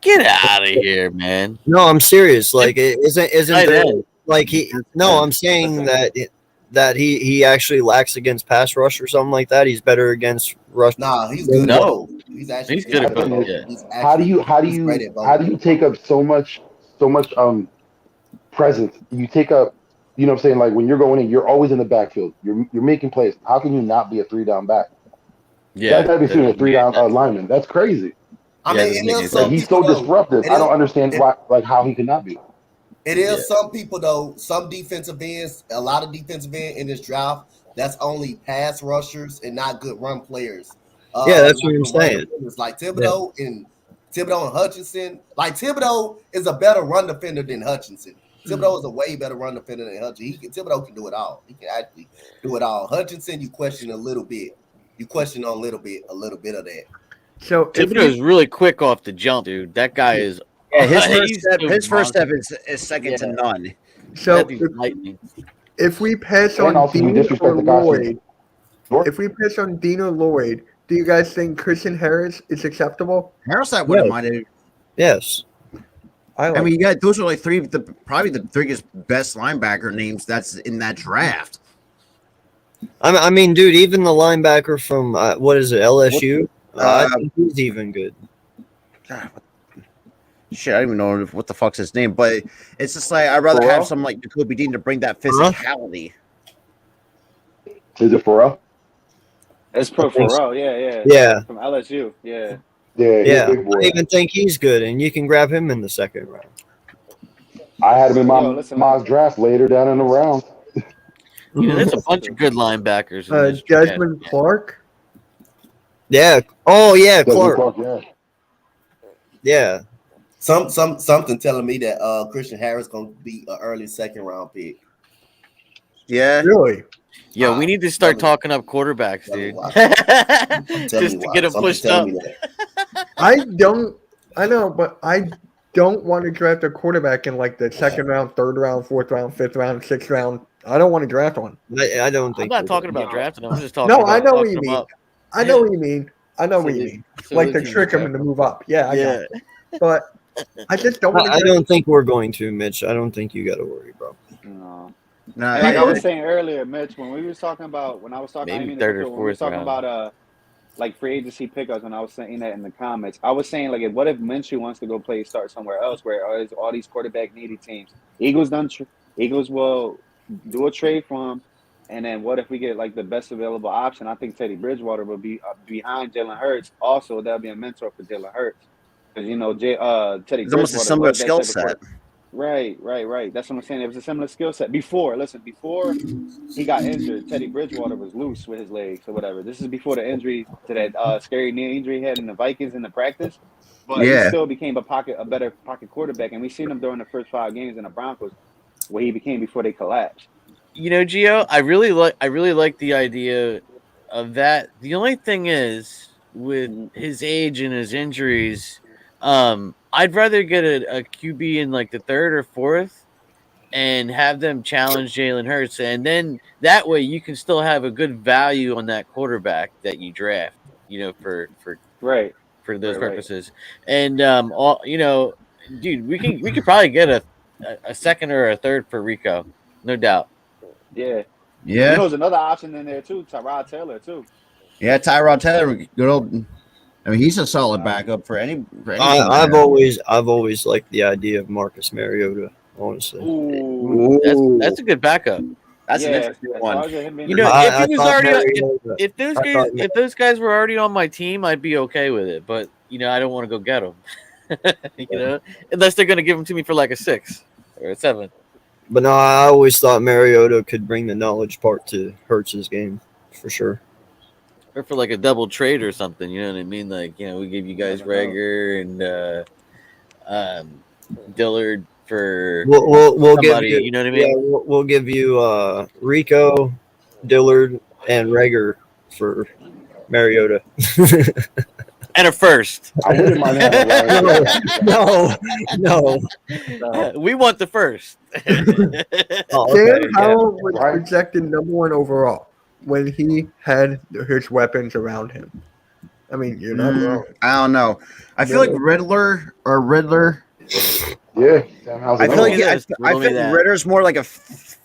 get out of here, man. No, I'm serious. Like, isn't Tight there end. like he? No, I'm saying that he actually lacks against pass rush or something like that. He's better against rush. Nah, he's good. No. At both. He's actually He's good at at both, both. yeah. He's How do actually- you he's great at both. how do you take up so much presence? You take up, you know what I'm saying, like when you're going in, you're always in the backfield. You're making plays. How can you not be a 3-down back? Yeah. That's gotta be a 3-down lineman. That's crazy. I Yeah, mean, it and doesn't there's make Like some he's so people though. disruptive. It I don't is- understand why, like how he could not be. It is Yeah. some people though. Some defensive ends, a lot of defensive end in this draft. That's only pass rushers and not good run players. Yeah, that's what I'm run saying. defenders like Thibodeau and Hutchinson. Like Thibodeau is a better run defender than Hutchinson. Thibodeau is a way better run defender than Hutchinson. Thibodeau can do it all. He can actually do it all. Hutchinson, you question a little bit. You question a little bit of that. So if Thibodeau is really quick off the jump, dude. That guy is. Yeah, he's his first monster. step is second to Yeah. none. so That dude's lightning. if we pass And on also you Dean disrespect or the guys who- Lloyd, if we pass on Dean or Lloyd, do you guys think Christian Harris is acceptable? Harris, I wouldn't Yeah. mind it. Yes. I mean, you got those are like probably the biggest best linebacker names that's in that draft. I mean, dude, even the linebacker from what is it, LSU? I think he's even good. God, shit, I don't even know what the fuck's his name, but it's just like I'd rather Pharrell? have someone like Jacoby Dean to bring that physicality. Is it Pharrell? It's Pro think so. Pharrell, yeah. Yeah. From LSU, yeah. Yeah, he's Yeah, a big boy. I even think he's good, and you can grab him in the second round. I had him in my Yo, listen, mock draft later down in the round. Yeah, there's a bunch of good linebackers. In this draft. Desmond Clark. Yeah. Oh yeah, Desmond Clark. yeah. Yeah. Something telling me that Christian Harris gonna be an early second round pick. Yeah, Really? Yo, we need to start Tell me- talking up quarterbacks, tell me dude. why. Tell Just me to why. get them Something pushed telling up. me that. I know, but I don't want to draft a quarterback in like the second round, third round, fourth round, fifth round, sixth round. I don't want to draft one. I don't I'm think not we're talking gonna- about drafting them. I'm just talking No, about I know what talking you them mean. up. I know what you mean. I know So what you they- mean. so Like the to teams trick him draft into move up. Yeah, I got Yeah. it. But I just don't want to I don't think we're going to, Mitch. I don't think you got to worry, bro. No. no, Like I I- was saying earlier, Mitch, when we was talking about I didn't Maybe mean to third cut or you off, when we was fourth talking round. about like free agency pickups, when I was saying that in the comments, I was saying like, what if Minshew wants to go start somewhere else where all these quarterback needy teams? Eagles will do a trade for him, and then what if we get like the best available option? I think Teddy Bridgewater will be behind Jalen Hurts. Also, that'll be a mentor for Jalen Hurts because Teddy it's almost a Bridgewater similar was that skill type of set. Right. That's what I'm saying. It was a similar skill set. Before he got injured, Teddy Bridgewater was loose with his legs or whatever. This is before the injury to that scary knee injury he had in the Vikings in the practice. But he Yeah. still became a better pocket quarterback, and we seen him during the first 5 games in the Broncos, where he became before they collapsed. You know, Gio, I really like the idea of that. The only thing is with his age and his injuries, I'd rather get a QB in like the third or fourth and have them challenge Jalen Hurts, and then that way you can still have a good value on that quarterback that you draft. For Right. those Right. purposes, and dude, we could probably get a second or a third for Rico, no doubt. Yeah. Yeah, There's another option in there too, Tyrod Taylor too. yeah, Tyrod Taylor, good old. I mean, he's a solid backup for any. I've always liked the idea of Marcus Mariota. Honestly, Ooh. That's a good backup. That's an Yeah, interesting as one. far as him being You know, the- if he was thought already Mariota- if those I guys thought- if those guys were already on my team, I'd be okay with it. But I don't want to go get them. Unless they're going to give them to me for like a 6 or a 7. But no, I always thought Mariota could bring the knowledge part to Hurts's game for sure. Or for like a double trade or something, you know what I mean? Like, we give you guys Rager and Dillard for We'll give somebody, you know what I mean? Yeah, we'll give you Rico, Dillard, and Rager for Mariota. And a first. I wouldn't mind having Larry. no. We want the first. Oh, Sam okay, Howell was Right. projected number 1 overall when he had his weapons around him. I mean, you're not wrong. I don't know. I feel like Riddler. Yeah, Sam Howell's I another feel like one. I think Ritter's more like a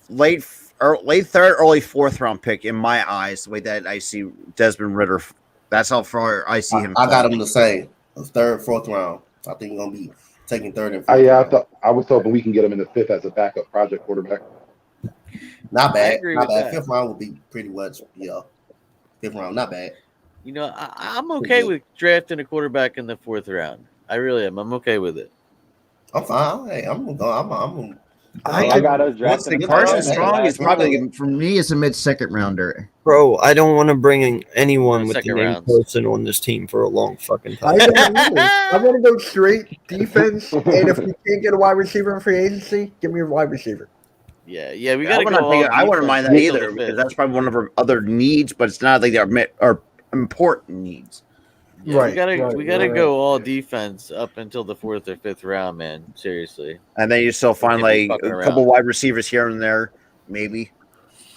late third, early fourth round pick in my eyes. The way that I see Desmond Ritter, that's how far I see him. I got him the same. Third, fourth round. I think he's gonna be taking third and fourth. I was hoping we can get him in the 5th as a backup project quarterback. Not I bad. agree Not with bad. that. 5th round would be pretty much 5th round. Not bad. I'm okay with drafting a quarterback in the 4th round. I really am. I'm okay with it. I'm fine. Hey, I'm gonna. I got us Once drafted. the Carson Strong is probably for me. It's a mid-second rounder. Bro, I don't want to bring in anyone with the Second name rounds. person on this team for a long fucking I time. don't either. I want to go straight defense, and if we can't get a wide receiver in free agency, give me a wide receiver. Yeah, we I got to go. I wouldn't mind that defense either until the because 5th. that's probably one of our other needs, but it's not like they're important needs. Yeah, Right, we gotta go all defense up until the 4th or 5th round, man. Seriously. And then you still find Can't be like fucking a couple around. wide receivers here and there, maybe.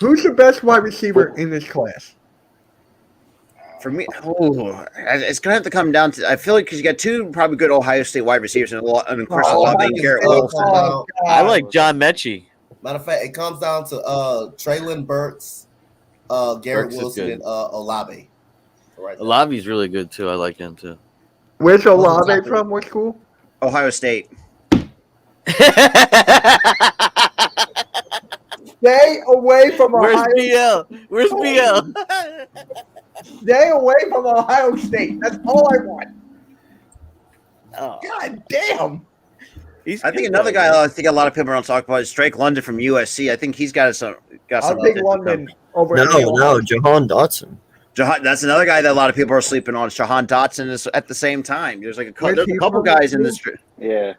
Who's the best wide receiver in this class? For me, it's gonna have to come down to. I feel like because you got two probably good Ohio State wide receivers and Chris Olave and Garrett Wilson. I like John Mechie. Matter of fact, it comes down to Traylon Burks, Garrett Burks is Wilson, good. and Olave. Right now. Olave's really good too. I like him too. Where's Olave from? What school? Ohio State. Stay away from Where's Ohio. BL? Where's BL? Stay away from Ohio State. That's all I want. Oh, God damn. I think another guy I think a lot of people don't talk about is Drake London from USC. I think he's got some. I'll take London over. No, Jahan Dotson. That's another guy that a lot of people are sleeping on. Jahan Dotson is at the same time. There's like a couple guys in this. Yeah.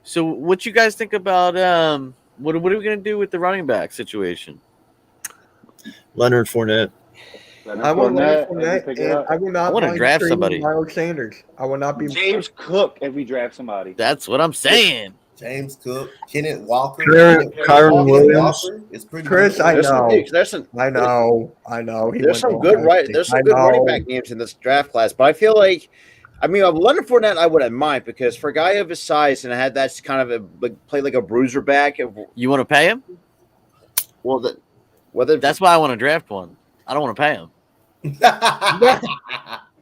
So, what you guys think about what are we gonna do with the running back situation? Leonard Fournette. I will Leonard Fournette, and I will not. I want to mind draft trading somebody. Miles Sanders. I will not be. James Cook if we draft somebody. That's what I'm saying. James Cook, Kenneth Walker, Kyron Williams. It's pretty Chris, good. I There's some, know. there's some, I know. He there's went some to good Ohio State. There's some I good running know. back names in this draft class, but I feel like, Leonard Fournette I wouldn't mind because for a guy of his size and had that kind of play like a bruiser back. You want to pay him? Well, That's why I want to draft one. I don't want to pay him.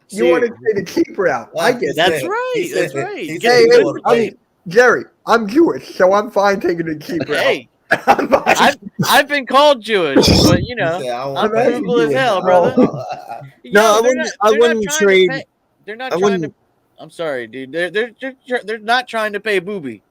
You want to take the keeper out. I get that. That's right. That's right. He Get said a he good wanna one. pay him. Jerry, I'm Jewish, so I'm fine taking the keeper Hey, out. I'm fine. I've been called Jewish, but He said, I I'm wanna pay frugal you. as hell, brother. No, I wouldn't trade. They're not I trying wouldn't- to. I'm sorry, dude. They're not trying to pay Booby.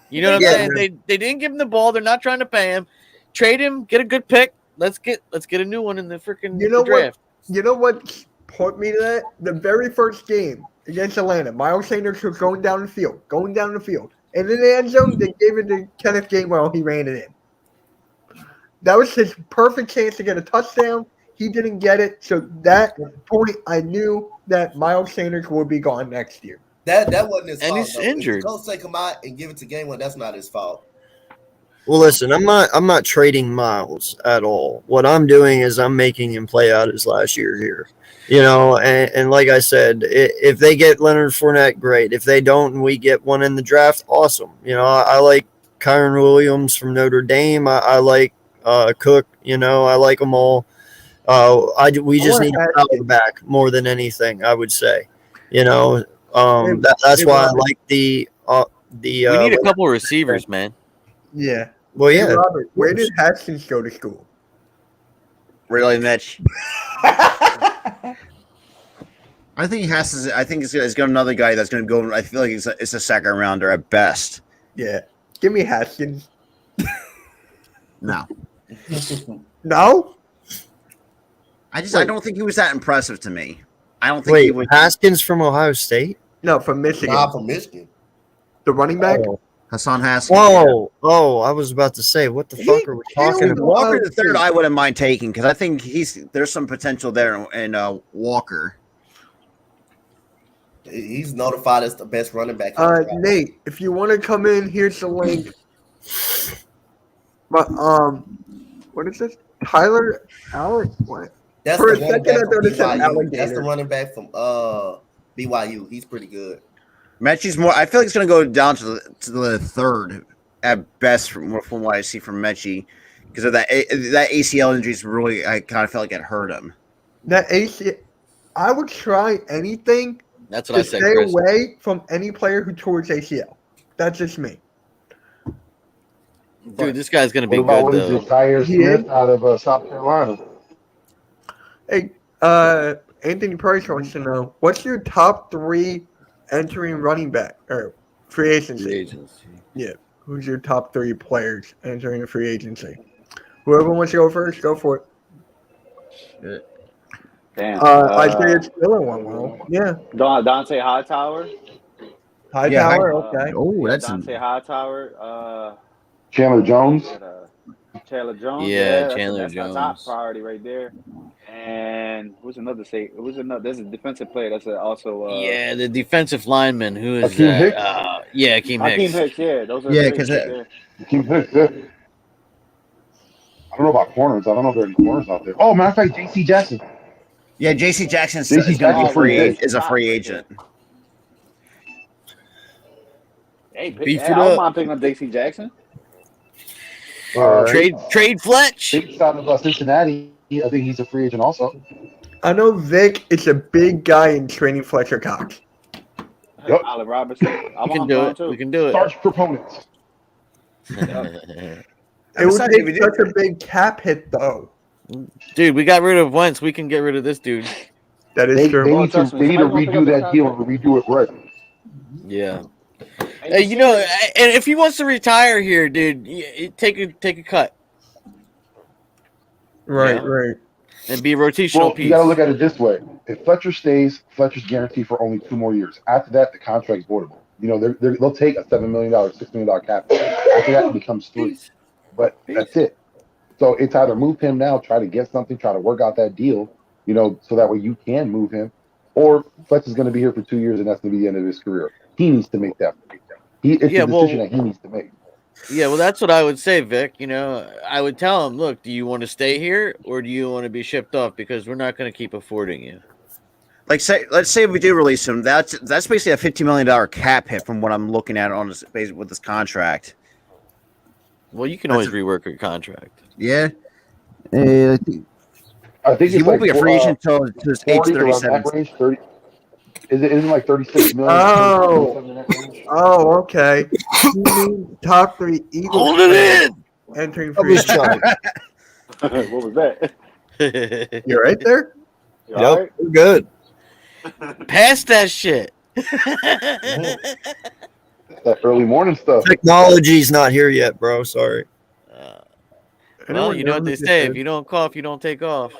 You know what I'm Yeah. saying? They didn't give him the ball. They're not trying to pay him. Trade him. Get a good pick. Let's get a new one in the freaking You know what? draft. You know what put me to that? The very first game against Atlanta, Miles Sanders was going down the field. And in the end zone, they gave it to Kenneth Gainwell. He ran it in. That was his perfect chance to get a touchdown. He didn't get it. So that point, I knew that Miles Sanders would be gone next year. That wasn't his And fault. he's though. injured. If the coach take him out and give it to Gainwell, that's not his fault. Well, listen, I'm not trading Miles at all. What I'm doing is I'm making him play out his last year here. And like I said, if they get Leonard Fournette, great. If they don't and we get one in the draft, awesome. I like Kyron Williams from Notre Dame. I like Cook. I like them all. We just need a power back more than anything. I would say, that's why I like the. We need a couple of receivers, man. Yeah. Well, yeah. Hey, Robert, where did Haskins go to school? Really, Mitch? I think it's got another guy that's going to go. I feel like it's a second rounder at best. Yeah. Give me Haskins. No. No? I don't think he was that impressive to me. I don't think Wait, he was. Haskins from Ohio State? No, from Michigan. Nah, from Michigan. The running back? Oh. Hassan Haskins. Oh, I was about to say, what the fuck are we talking about? Walker the third, I wouldn't mind taking because I think there's some potential there in Walker. He's notified as the best running back. Nate, if you want to come in, here's the link. But what is this? Tyler Allen? What? That's For a the second, I thought it said BYU. Alligator. That's the running back from BYU. He's pretty good. Mechie's more. I feel like it's going to go down to the third at best from what I see from Mechie because of that ACL injury. Really, I kind of felt like it hurt him. That ACL, I would try anything. That's what I said. Stay Chris. away from any player who tore his ACL. That's just me. Dude, this guy's going to be What good, about though. Tyre Smith out of South Carolina? Hey, Anthony Price wants to know, what's your top 3 entering running back or free agency? Yeah. Who's your top 3 players entering the free agency? Whoever wants to go first, go for it. Shit. Damn. Isaiah Spiller one. Well, yeah. Dante Hightower. Hightower, okay. Oh, that's Dante Hightower. Chandler Jones. Chandler Jones. Yeah, that's Chandler that's Jones. my top priority right there. And who's another say? Who's another? There's a defensive player. That's also. Yeah, the defensive lineman who is Hakeem Hicks? yeah, Hakeem Hakeem Hicks. Hicks. Yeah, those are Yeah, great 'cause right there. Hakeem Hicks, yeah. I don't know about corners. I don't know if there are any corners out there. Oh, matter of fact, J.C. Jackson. Yeah, J.C. Jackson is J.C. Jackson's a free agent. Hey, Beef I it don't up. mind picking up J.C. Jackson. Trade Fletch. Based out of Cincinnati, I think he's a free agent also. I know Vic is a big guy in training Fletcher Cox. Yep. Allen Robinson. I We can want do him it. too. We can do it. Starch proponents. It would Besides, if we take do- such a big cap hit, though. Dude, we got rid of Wentz. We can get rid of this dude. That is They true. need to trust me, somebody redo gonna pick up that his deal and redo it right. Yeah. Hey, and if he wants to retire here, dude, take a cut Right, Yeah. right. and be a rotational Well, piece. you got to look at it this way: if Fletcher stays, Fletcher's guaranteed for only 2 more years. After that, the contract's voidable. They'll take a $7 million, $6 million cap. After that, it becomes 3. But that's it. So it's either move him now, try to get something, try to work out that deal, so that way you can move him, or Fletcher's going to be here for 2 years, and that's going to be the end of his career. He needs to make that. It's a decision that he needs to make. Yeah, well, that's what I would say, Vic. I would tell him, look, do you want to stay here or do you want to be shipped off? Because we're not going to keep affording you. Let's say we do release him. That's basically a $50 million cap hit from what I'm looking at on this with this contract. Well, you can always rework your contract. Yeah. I think He won't be a free agent until his age 40 around 37. that range, 30. Isn't like 36 million? Oh, okay. You mean top 3 Eagles Hold it entering free agency? What was that? You're right there? You all right? We're good. Pass that shit. That early morning stuff. Technology's not here yet, bro. Sorry. Well, you know what they say. If you don't cough, you don't take off.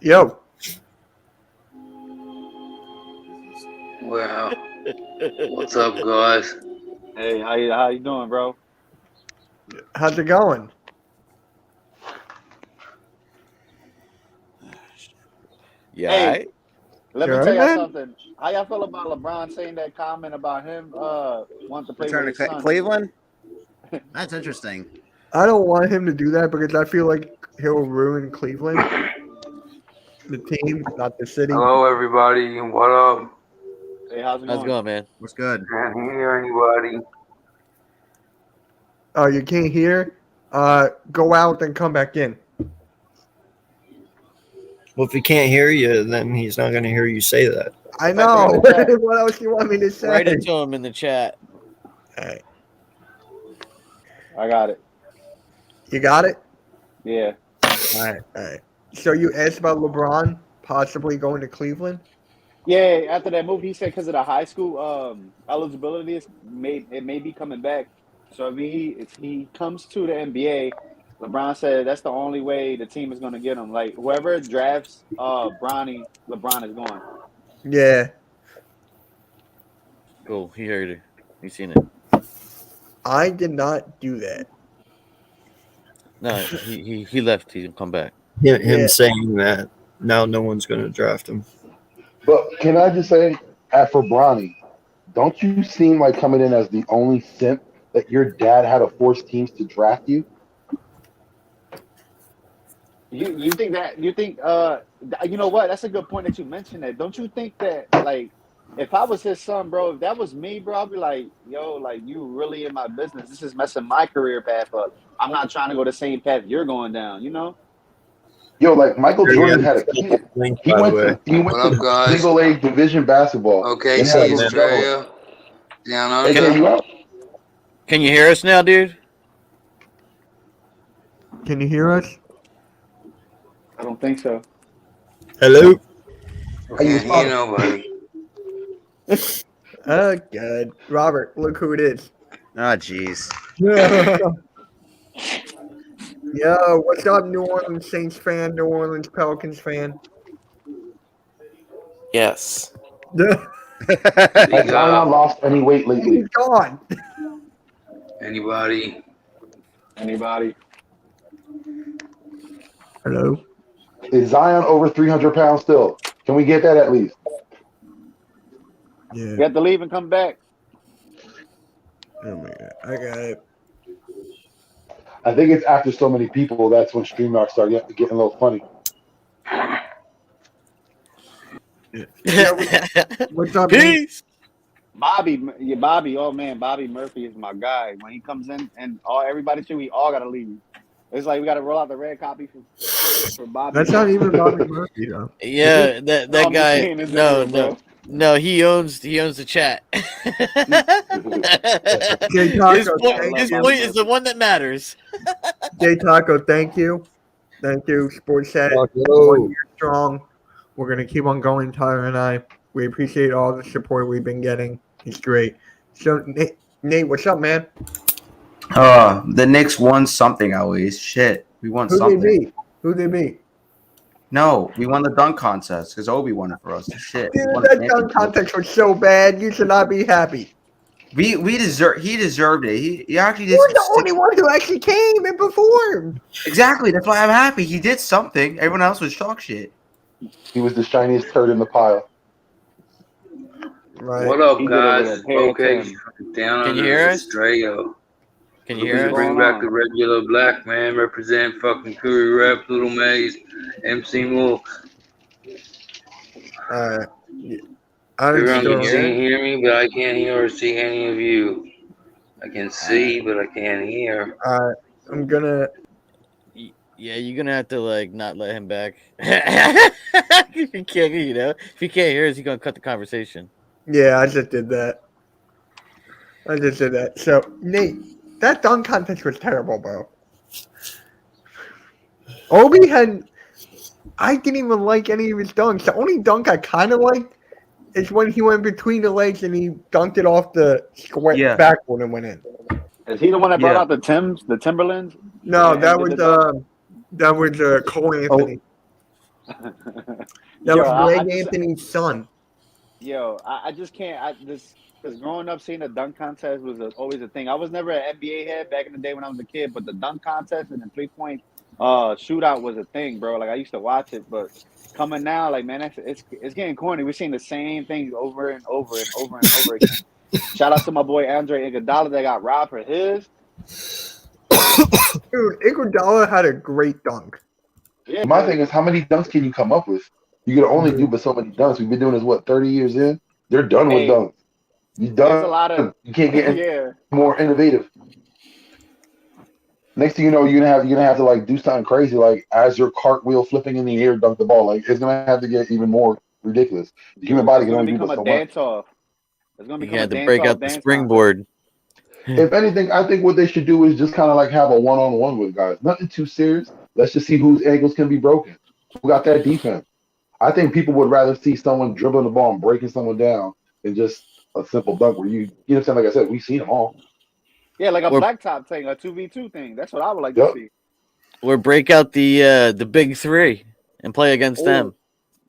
Yo. Wow. What's up, guys? Hey, how you doing, bro? How's it going? Yeah. Hey. right? Let me Sure, tell y'all man. something. How y'all feel about LeBron saying that comment about him wanting to play Return with to his son? Cleveland? That's interesting. I don't want him to do that because I feel like he'll ruin Cleveland. The team, not the city. Hello, everybody. What up? Hey, how's it How's it going? going, man? What's good? Can't hear anybody. Oh, you can't hear? Go out and come back in. Well, if he can't hear you, then he's not going to hear you say that. I know. What else do you want me to say? Write it to him in the chat. All right. I got it. You got it? Yeah. All right. So you asked about LeBron possibly going to Cleveland? Yeah, after that move, he said because of the high school eligibility, it may be coming back. So if he comes to the NBA, LeBron said that's the only way the team is going to get him. Like whoever drafts Bronny, LeBron is going. Yeah. Cool. He heard it. He seen it. I did not do that. No, he left. He'll come back. Him saying that now no one's going to draft him. But can I just say, for Bronny, don't you seem like coming in as the only simp that your dad had to force teams to draft you? You think you know what? That's a good point that you mentioned that. Don't you think that like if I was his son, bro, if that was me, bro, I'd be like, yo, like you really in my business. This is messing my career path up. I'm not trying to go the same path you're going down, you know? Yo, like Michael Jordan had a kid. He went to single A division basketball. Okay, see Australia. Down under. Can you hear us now, dude? Can you hear us? I don't think so. Hello? I can't hear nobody. Oh, good. Robert, look who it is. Ah, jeez. Yo, what's up, New Orleans Saints fan, New Orleans Pelicans fan? Yes. Has Zion lost any weight lately? He's gone. Anybody? Hello? Is Zion over 300 pounds still? Can we get that at least? Yeah. You have to leave and come back. Oh my god. I got it. I think it's after so many people that's when StreamYard started getting a little funny. What's up, Peace. Bobby, oh man, Bobby Murphy is my guy. When he comes in and everybody we all gotta leave. It's like we gotta roll out the red copy for Bobby. That's not even Bobby Murphy though. Yeah, that guy. No, he owns the chat. Jay Taco, his point is the one that matters. Jay Taco, thank you. Thank you, Sports Chat. 1 year strong. We're going to keep on going, Tyler and I. We appreciate all the support we've been getting. It's great. So, Nate, what's up, man? The Knicks won something always. Shit. We won something. Who they beat? No, we won the dunk contest because Obi won it for us. Shit. Dude, that dunk contest was so bad. You should not be happy. He deserved it. He actually did. You're the only one who actually came and performed. Exactly. That's why I'm happy. He did something. Everyone else was chalk shit. He was the shiniest turd in the pile. Right. What up, guys? Okay, down Can you hear us? Australia. Can you hear us? Bring back the regular black man. Represent fucking Curry Rap, Little Maze, MC Moore. Everyone can hear me, but I can't hear or see any of you. I can see, but I can't hear. I'm gonna. Yeah, you're gonna have to like not let him back. If you can't, if he can't hear us, he's gonna cut the conversation. Yeah, I just did that. So, Nate, that dunk contest was terrible, bro. Obi I didn't even like any of his dunks. The only dunk I kind of liked is when he went between the legs and he dunked it off the square backboard and went in. Is he the one that brought out the Timberlands? No, that was Cole Anthony. That was Greg Anthony's son. Yo, I just can't. Because growing up, seeing a dunk contest was always a thing. I was never an NBA head back in the day when I was a kid, but the dunk contest and the 3-point shootout was a thing, bro. Like I used to watch it, but coming now, like man, it's getting corny. We're seeing the same thing over and over and over and over again. Shout out to my boy Andre Iguodala that got robbed for his. Dude, Iguodala had a great dunk. Yeah, my thing is, how many dunks can you come up with? You can only do but so many dunks. We've been doing this, 30 years in? They're done with dunks. You done. You can't get any more innovative. Next thing you know, you're gonna have to like do something crazy, like as your cartwheel flipping in the air, dunk the ball. Like it's gonna have to get even more ridiculous. The human body It's can gonna only do become but a so much. dance off. It's gonna You become a had to dance break off out the dance contest. springboard. If anything, I think what they should do is just kind of like have a one-on-one with guys. Nothing too serious. Let's just see whose ankles can be broken. Who got that defense? I think people would rather see someone dribbling the ball and breaking someone down than just a simple dunk where you know what I'm saying? Like I said, we've seen them all. Yeah, like a Or- blacktop thing, a 2v2 thing. That's what I would like to Yep. see. Or break out the big three and play against them.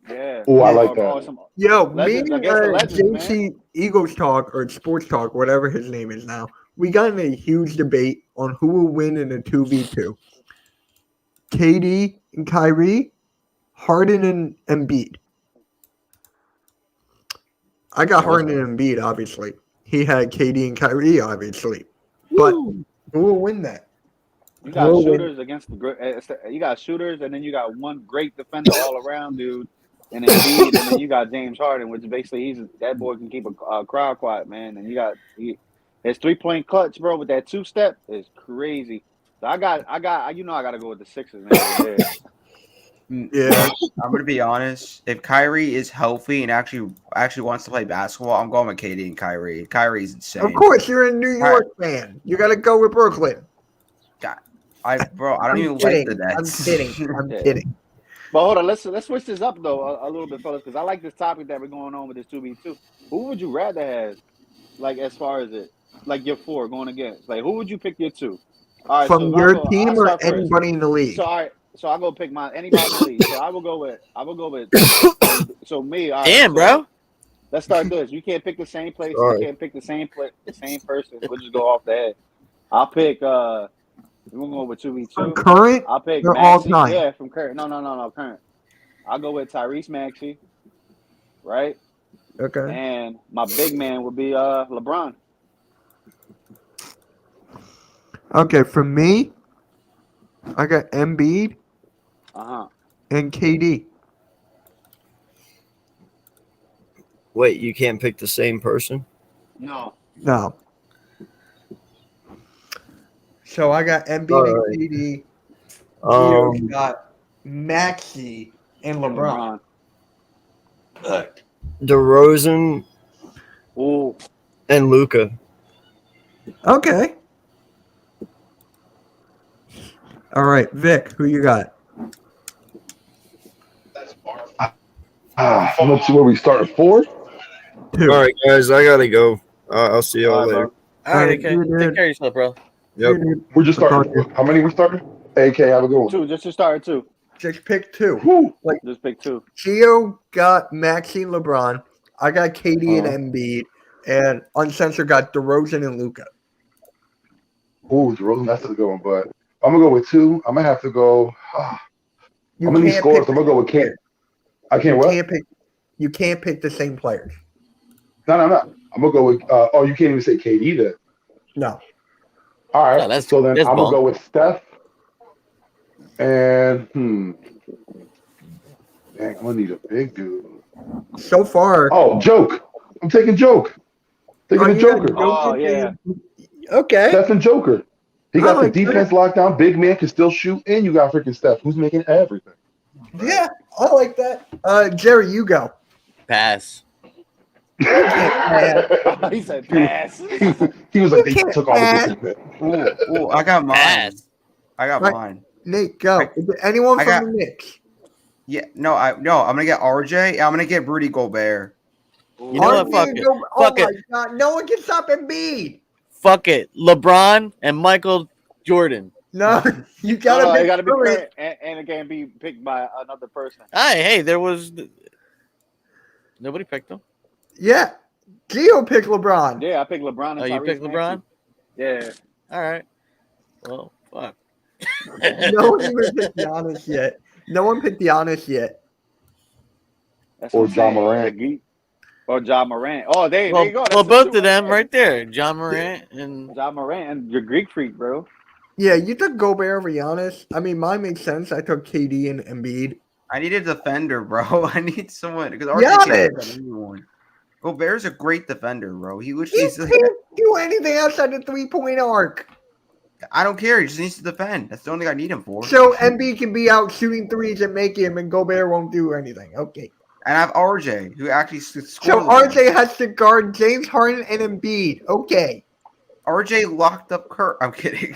Yeah. Oh, I Yeah. like Or that. some Yo, me legends and against the legends, man. JC Eagles Talk or Sports Talk, whatever his name is now, we got in a huge debate on who will win in a 2v2. KD and Kyrie, Harden and Embiid. I got Harden and Embiid, obviously. He had KD and Kyrie, obviously. But who will win that? You got Who will win? shooters against the great. You got shooters, and then you got one great defender all around, dude. And Embiid, and then you got James Harden, which basically that boy can keep a crowd quiet, man. And you got his 3-point clutch, bro, with that 2-step is crazy. So I got I got to go with the Sixers, man. Over there. Yeah. I'm gonna be honest. If Kyrie is healthy and actually wants to play basketball, I'm going with KD and Kyrie. Kyrie's insane. Of course, you're a New York fan. You got to go with Brooklyn. I don't I'm even kidding. like the Nets. I'm kidding. But hold on, let's switch this up though a little bit, fellas, because I like this topic that we're going on with this 2v2. Who would you rather have, like as far as it, like your 4 going against? Like who would you pick your 2? All right, From so your I'll team or start first. anybody in the league? So all right, so I'll go pick anybody in the league. So I will go with so me. All right, Damn, so bro. let's start this. You can't pick the same place. All right. You can't pick the same person. We'll just go off the head. I'll pick. We're gonna go with 2v2. From current I'll pick or all Maxey. time? Yeah, from current. No, current. I'll go with Tyrese Maxey, right? Okay. And my big man would be LeBron. Okay, for me, I got Embiid and KD. Wait, you can't pick the same person? No. So I got Embiid All and right. KD. Gio's Um, got Maxey and LeBron. DeRozan Ooh. and Luca. Okay. All right, Vic, who you got? How much? Where we start at 4? 2. All right, guys, I gotta go. I'll see y'all All right, later. bro. All right, See okay. you, Take dude. care of yourself, bro. Yep. We're just starting. How many we starting? AK, have a good one. 2. Just to start at 2. Just pick 2. Whew. Just pick 2. Gio got Maxey and LeBron. I got KD and Embiid. And Uncensored got DeRozan and Luca. Ooh, DeRozan, that's a good one. But I'm gonna go with 2. I'm gonna have to go. You How many can't scores? pick I'm gonna go with K. I can't what? You can't pick the same players. No. I'm gonna go with. You can't even say KD then. No. All right. No, So then that's I'm gonna bunk. go with Steph. And dang, I'm gonna need a big dude. So far. Oh, Joke. I'm taking Joke. Taking the you got Joker. Joker Oh, yeah. Okay. Steph and Joker. He I got like the defense locked down. Big man can still shoot, and you got freaking Steph, who's making everything. Yeah, I like that. Jerry, you go. Pass. He said pass. He was like, they took all the defense. Ooh, I got mine. Pass. I got Right. mine. Nate, go. Is there anyone I from got- the Knicks? Yeah, no, I'm gonna get RJ. I'm gonna get Rudy Gobert. You know what? Fuck it. Oh Fuck my it. God, no one can stop Embiid. Fuck it. LeBron and Michael Jordan. No, you gotta No, be it gotta be current. current, and it can't be picked by another person. Hey, there was nobody picked him. Yeah, Gio picked LeBron. Yeah, I picked LeBron. And Oh, you Tyrese picked LeBron? Maxey. Yeah. All right. Well, fuck. No one even picked Giannis yet. No one picked Giannis yet. That's Or what I'm John saying. Morant. Or John Morant. Oh, there Well, you go. well, That's both the of them two. right there, John Morant and John Morant and your Greek freak, bro. Yeah, you took Gobert over Giannis. I mean, mine makes sense. I took KD and Embiid. I need a defender, bro. I need someone because RJ Giannis! can't defend anyone. Gobert's a great defender, bro. He You literally is like, can't do anything outside the 3-point arc. I don't care. He just needs to defend. That's the only thing I need him for. So Embiid can be out shooting threes and making him, and Gobert won't do anything. Okay. And I have RJ, who actually scored. So RJ has to guard James Harden and Embiid. Okay. RJ locked up Kurt. I'm kidding.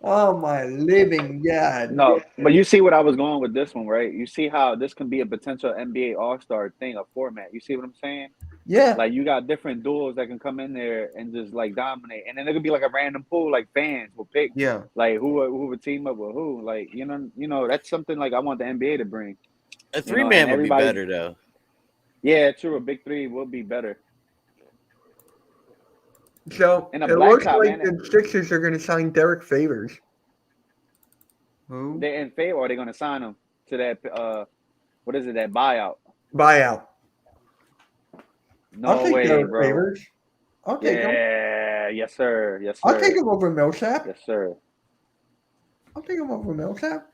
Oh my living God. No, but you see what I was going with this one, right? You see how this can be a potential NBA All-Star thing, a format. You see what I'm saying? Yeah. Like you got different duels that can come in there and just like dominate, and then it could be like a random pool, like fans will pick, like who would team up with who, like you know that's something like I want the NBA to bring. A 3-man would be better though. Yeah, true. A big three would be better. So And a it looks blacktop, like man. the Sixers are going to sign Derek Favors. Who? They in favor, or are they going to sign him to that? What is it? That buyout? Buyout. No I'll take way, Derek bro. Favors. I'll take him. Yeah, yes sir, yes sir. I'll take him over Millsap. Yes sir. I'll take him over Millsap.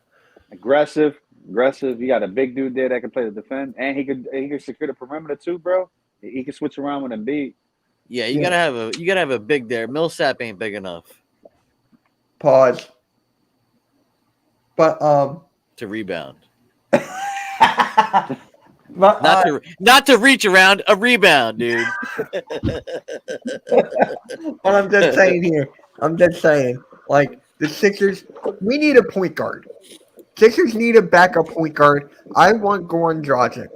Aggressive. You got a big dude there that can play the defense, and he could secure the perimeter too, bro. He can switch around with Embiid. Yeah, you gotta have a big there. Millsap ain't big enough. Pause. But to rebound. But, not to reach around a rebound, dude. What I'm just saying here, like the Sixers, we need a point guard. Sixers need a backup point guard. I want Goran Dragic.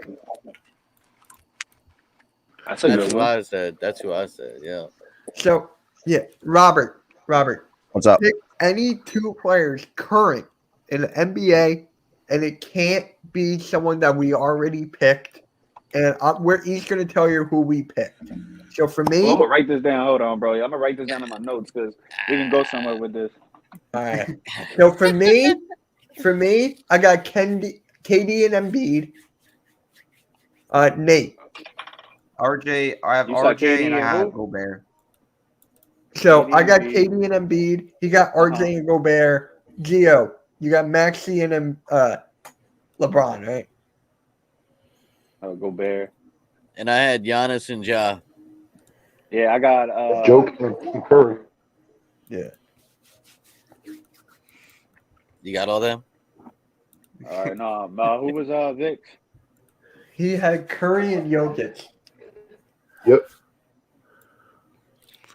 That's who I said. That's who I said. Yeah. So yeah, Robert, what's up? Pick any two players current in the NBA, and it can't be someone that we already picked. And we're each going to tell you who we picked. So for me, I'm gonna write this down. Hold on, bro. I'm gonna write this down in my notes because we can go somewhere with this. All right. So for me, I got KD and Embiid. Nate. RJ, I have You saw RJ KD and I and have who? Gobert. So KD I got and KD and Embiid. He got RJ and Gobert. Gio, you got Maxey and LeBron, right? Gobert. And I had Giannis and Ja. Yeah, I got Joke and Curry. Yeah. You got all them? All right, no, who was Vic? He had Curry and Jokic. Yep.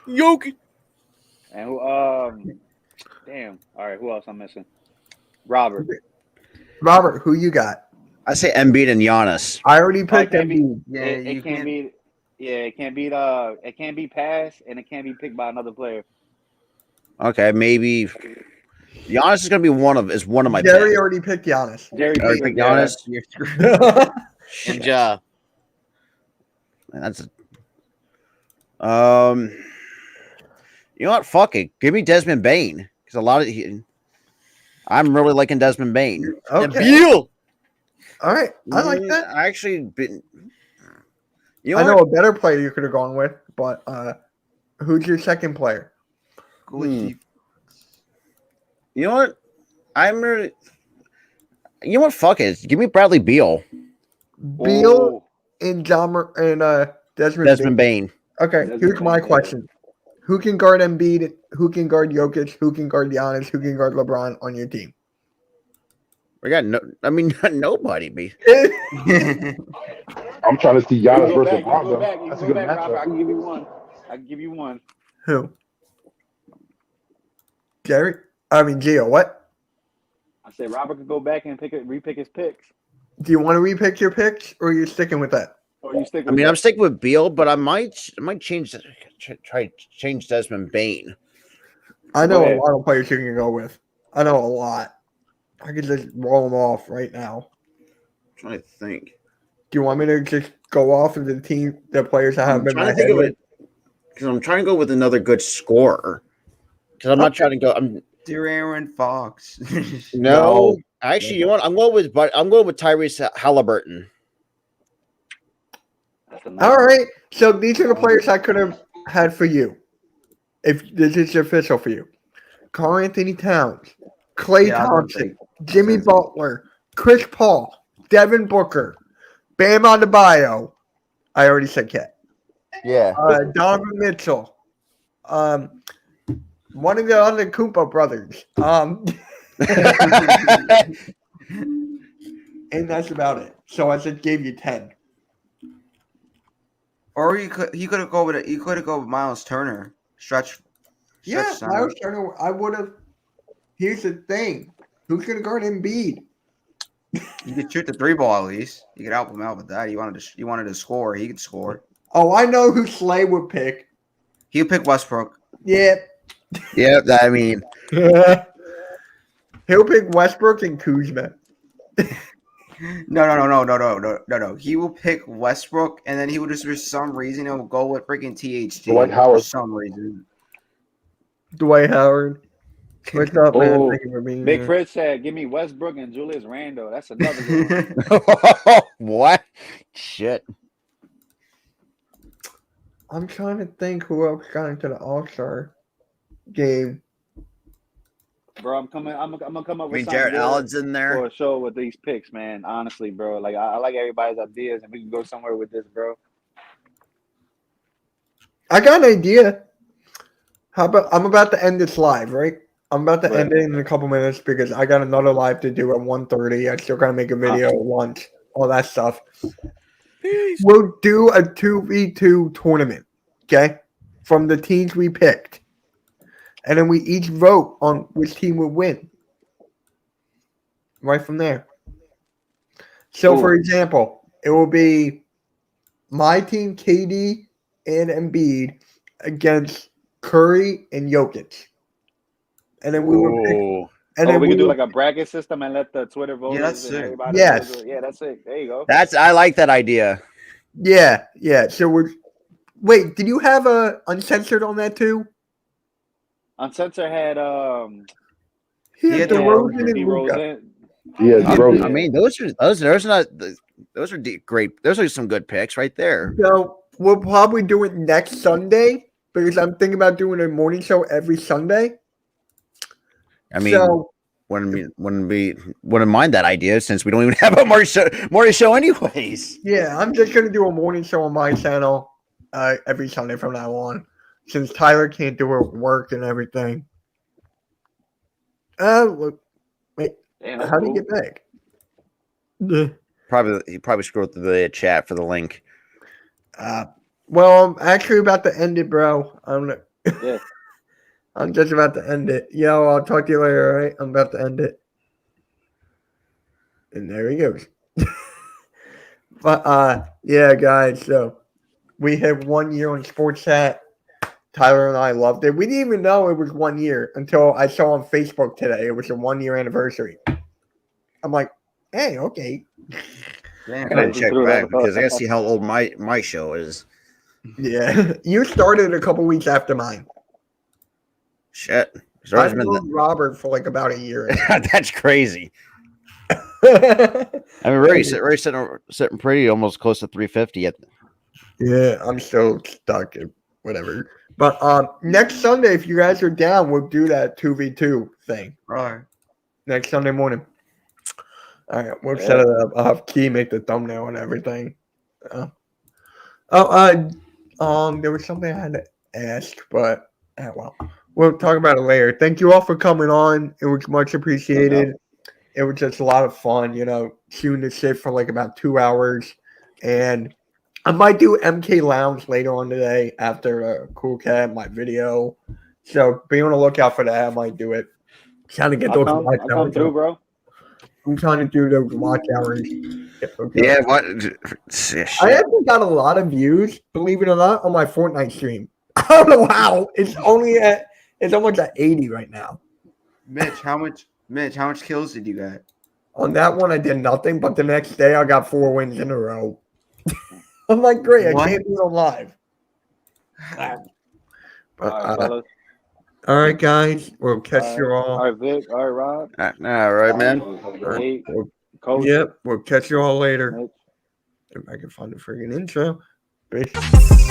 Jokic. And who damn. All right, who else I'm missing? Robert, who you got? I say Embiid and Giannis. I already picked can't be- Embiid. Yeah, it can't be. Yeah, it can't be passed, and it can't be picked by another player. Okay, maybe Giannis is gonna be one of my Jerry picks. already picked Giannis. Jerry Already picked Giannis. And Ja. Man, that's you know what? Fuck it. Give me Desmond Bain because I'm really liking Desmond Bain. And Okay. Beal. All right. I like that. I actually been. You I know, know a better player you could have gone with, but who's your second player? You know what? I'm really. You know what? Fuck it. Give me Bradley Beal. Beal and Desmond Bain. Okay, Desmond here's my Bain, question. Who can guard Embiid? Who can guard Jokic? Who can guard Giannis? Who can guard LeBron on your team? We got nobody. Be. I'm trying to see You Giannis can go versus back. You can go LeBron. back. You That's a can go good back, Robert. I matchup. can give you one. Who? Jerry? I mean, Gio, what? I said Robert could go back and repick his picks. Do you want to repick your picks, or are you sticking with that? Or you stick with I mean, that? I'm sticking with Beal, but I might change Desmond Bain. I know Go a ahead. lot of players you can go with. I know a lot. I could just roll them off right now. I'm trying to think. Do you want me to just go off of the players I have I'm in my trying to think head? of it because I'm trying to go with another good scorer. Because I'm not trying to go. De'Aaron Fox. No. Actually, you know what? I'm going with Tyrese Halliburton. All right. So these are the players I could have had for you. If this is official for you. Karl Anthony Towns, Klay Thompson, Jimmy Butler, Chris Paul, Devin Booker, Bam Adebayo. I already said Cat. Yeah. Donovan Mitchell, one of the other Koopa brothers. And that's about it. So I just gave you 10. Or he could have gone with Miles Turner. Stretch Yeah, center. Miles Turner. I would have. Here's the thing: who's gonna guard Embiid? You could shoot the 3-ball at least. You could help him out with that. You wanted to score. He could score. Oh, I know who Slay would pick. He would pick Westbrook. Yeah. Yeah, I mean, He'll pick Westbrook and Kuzma. No. He will pick Westbrook, and then he will just for some reason he'll go with freaking THT. Dwight Howard. For some reason. Dwight Howard. What's up, man? Oh, Thank you for being Big here. Chris said, "Give me Westbrook and Julius Randle." That's another one. What? Shit. I'm trying to think who else got into the All-Star game. Bro, I'm gonna come up I with mean, something Jared good Allen's in there. for a show with these picks, man. Honestly, bro, like I like everybody's ideas, and we can go somewhere with this, bro. I got an idea. How about I'm about to end this live, right? I'm about to end it in a couple minutes because I got another live to do at 1:30. I still gotta make a video at lunch, all that stuff. Peace. We'll do a 2v2 tournament, okay? From the teams we picked. And then we each vote on which team would win. Right from there. So, for example, it will be my team, KD and Embiid, against Curry and Jokic. And then we will pick. And then we can do will- like a bracket system and let the Twitter voters that's and it. everybody. Yes. Yeah, that's it. There you go. I like that idea. Yeah. So we're. Wait, did you have a uncensored on that too? Uncensored had He had DeRozan and Luka. DeRozan. Yeah, DeRozan. I mean, those are great. Those are some good picks right there. So we'll probably do it next Sunday because I'm thinking about doing a morning show every Sunday. I mean, So wouldn't mind that idea since we don't even have a morning show anyways. yeah, I'm just gonna do a morning show on my channel every Sunday from now on, since Tyler can't do it with work and everything. Look, wait, Damn, how do you get back? He probably scrolled through the chat for the link. Well, I'm actually about to end it, bro. Yeah. I'm just about to end it. Yo, I'll talk to you later, all right? I'm about to end it. And there he goes. But yeah, guys, so we have 1 year on Sports Chat. Tyler and I loved it. We didn't even know it was 1 year until I saw on Facebook today it was a 1 year anniversary. I'm like, hey, okay. I gotta check back because I gotta see how old my show is. Yeah. You started a couple weeks after mine. Shit. I've known Robert for like about a year. That's crazy. I mean, Ray sitting pretty almost close to 350 Yeah, I'm so stuck at whatever. But next Sunday, if you guys are down, we'll do that 2v2 thing. Right. Next Sunday morning. All right, we'll set it up. I'll have Key make the thumbnail and everything. There was something I had to ask, but well, we'll talk about it later. Thank you all for coming on. It was much appreciated. It was just a lot of fun, shooting this shit for like about 2 hours. And I might do MK Lounge later on today after Cool Cat, my video. So be on the lookout for that. I might do it. Trying to get those watch I'll come hours. through, bro. I'm trying to do those watch hours. Yeah, what? I actually got a lot of views, believe it or not, on my Fortnite stream. I don't know how. It's almost at 80 right now. Mitch, how much kills did you get? On that one, I did nothing, but the next day I got 4 wins in a row. I'm like, great, I can't do it on live. But, all right, guys, we'll catch you all. All right, Vic. All right, Rob. All right, man. Coach. Yep, we'll catch you all later. Mitch. If I can find the friggin' intro. Peace.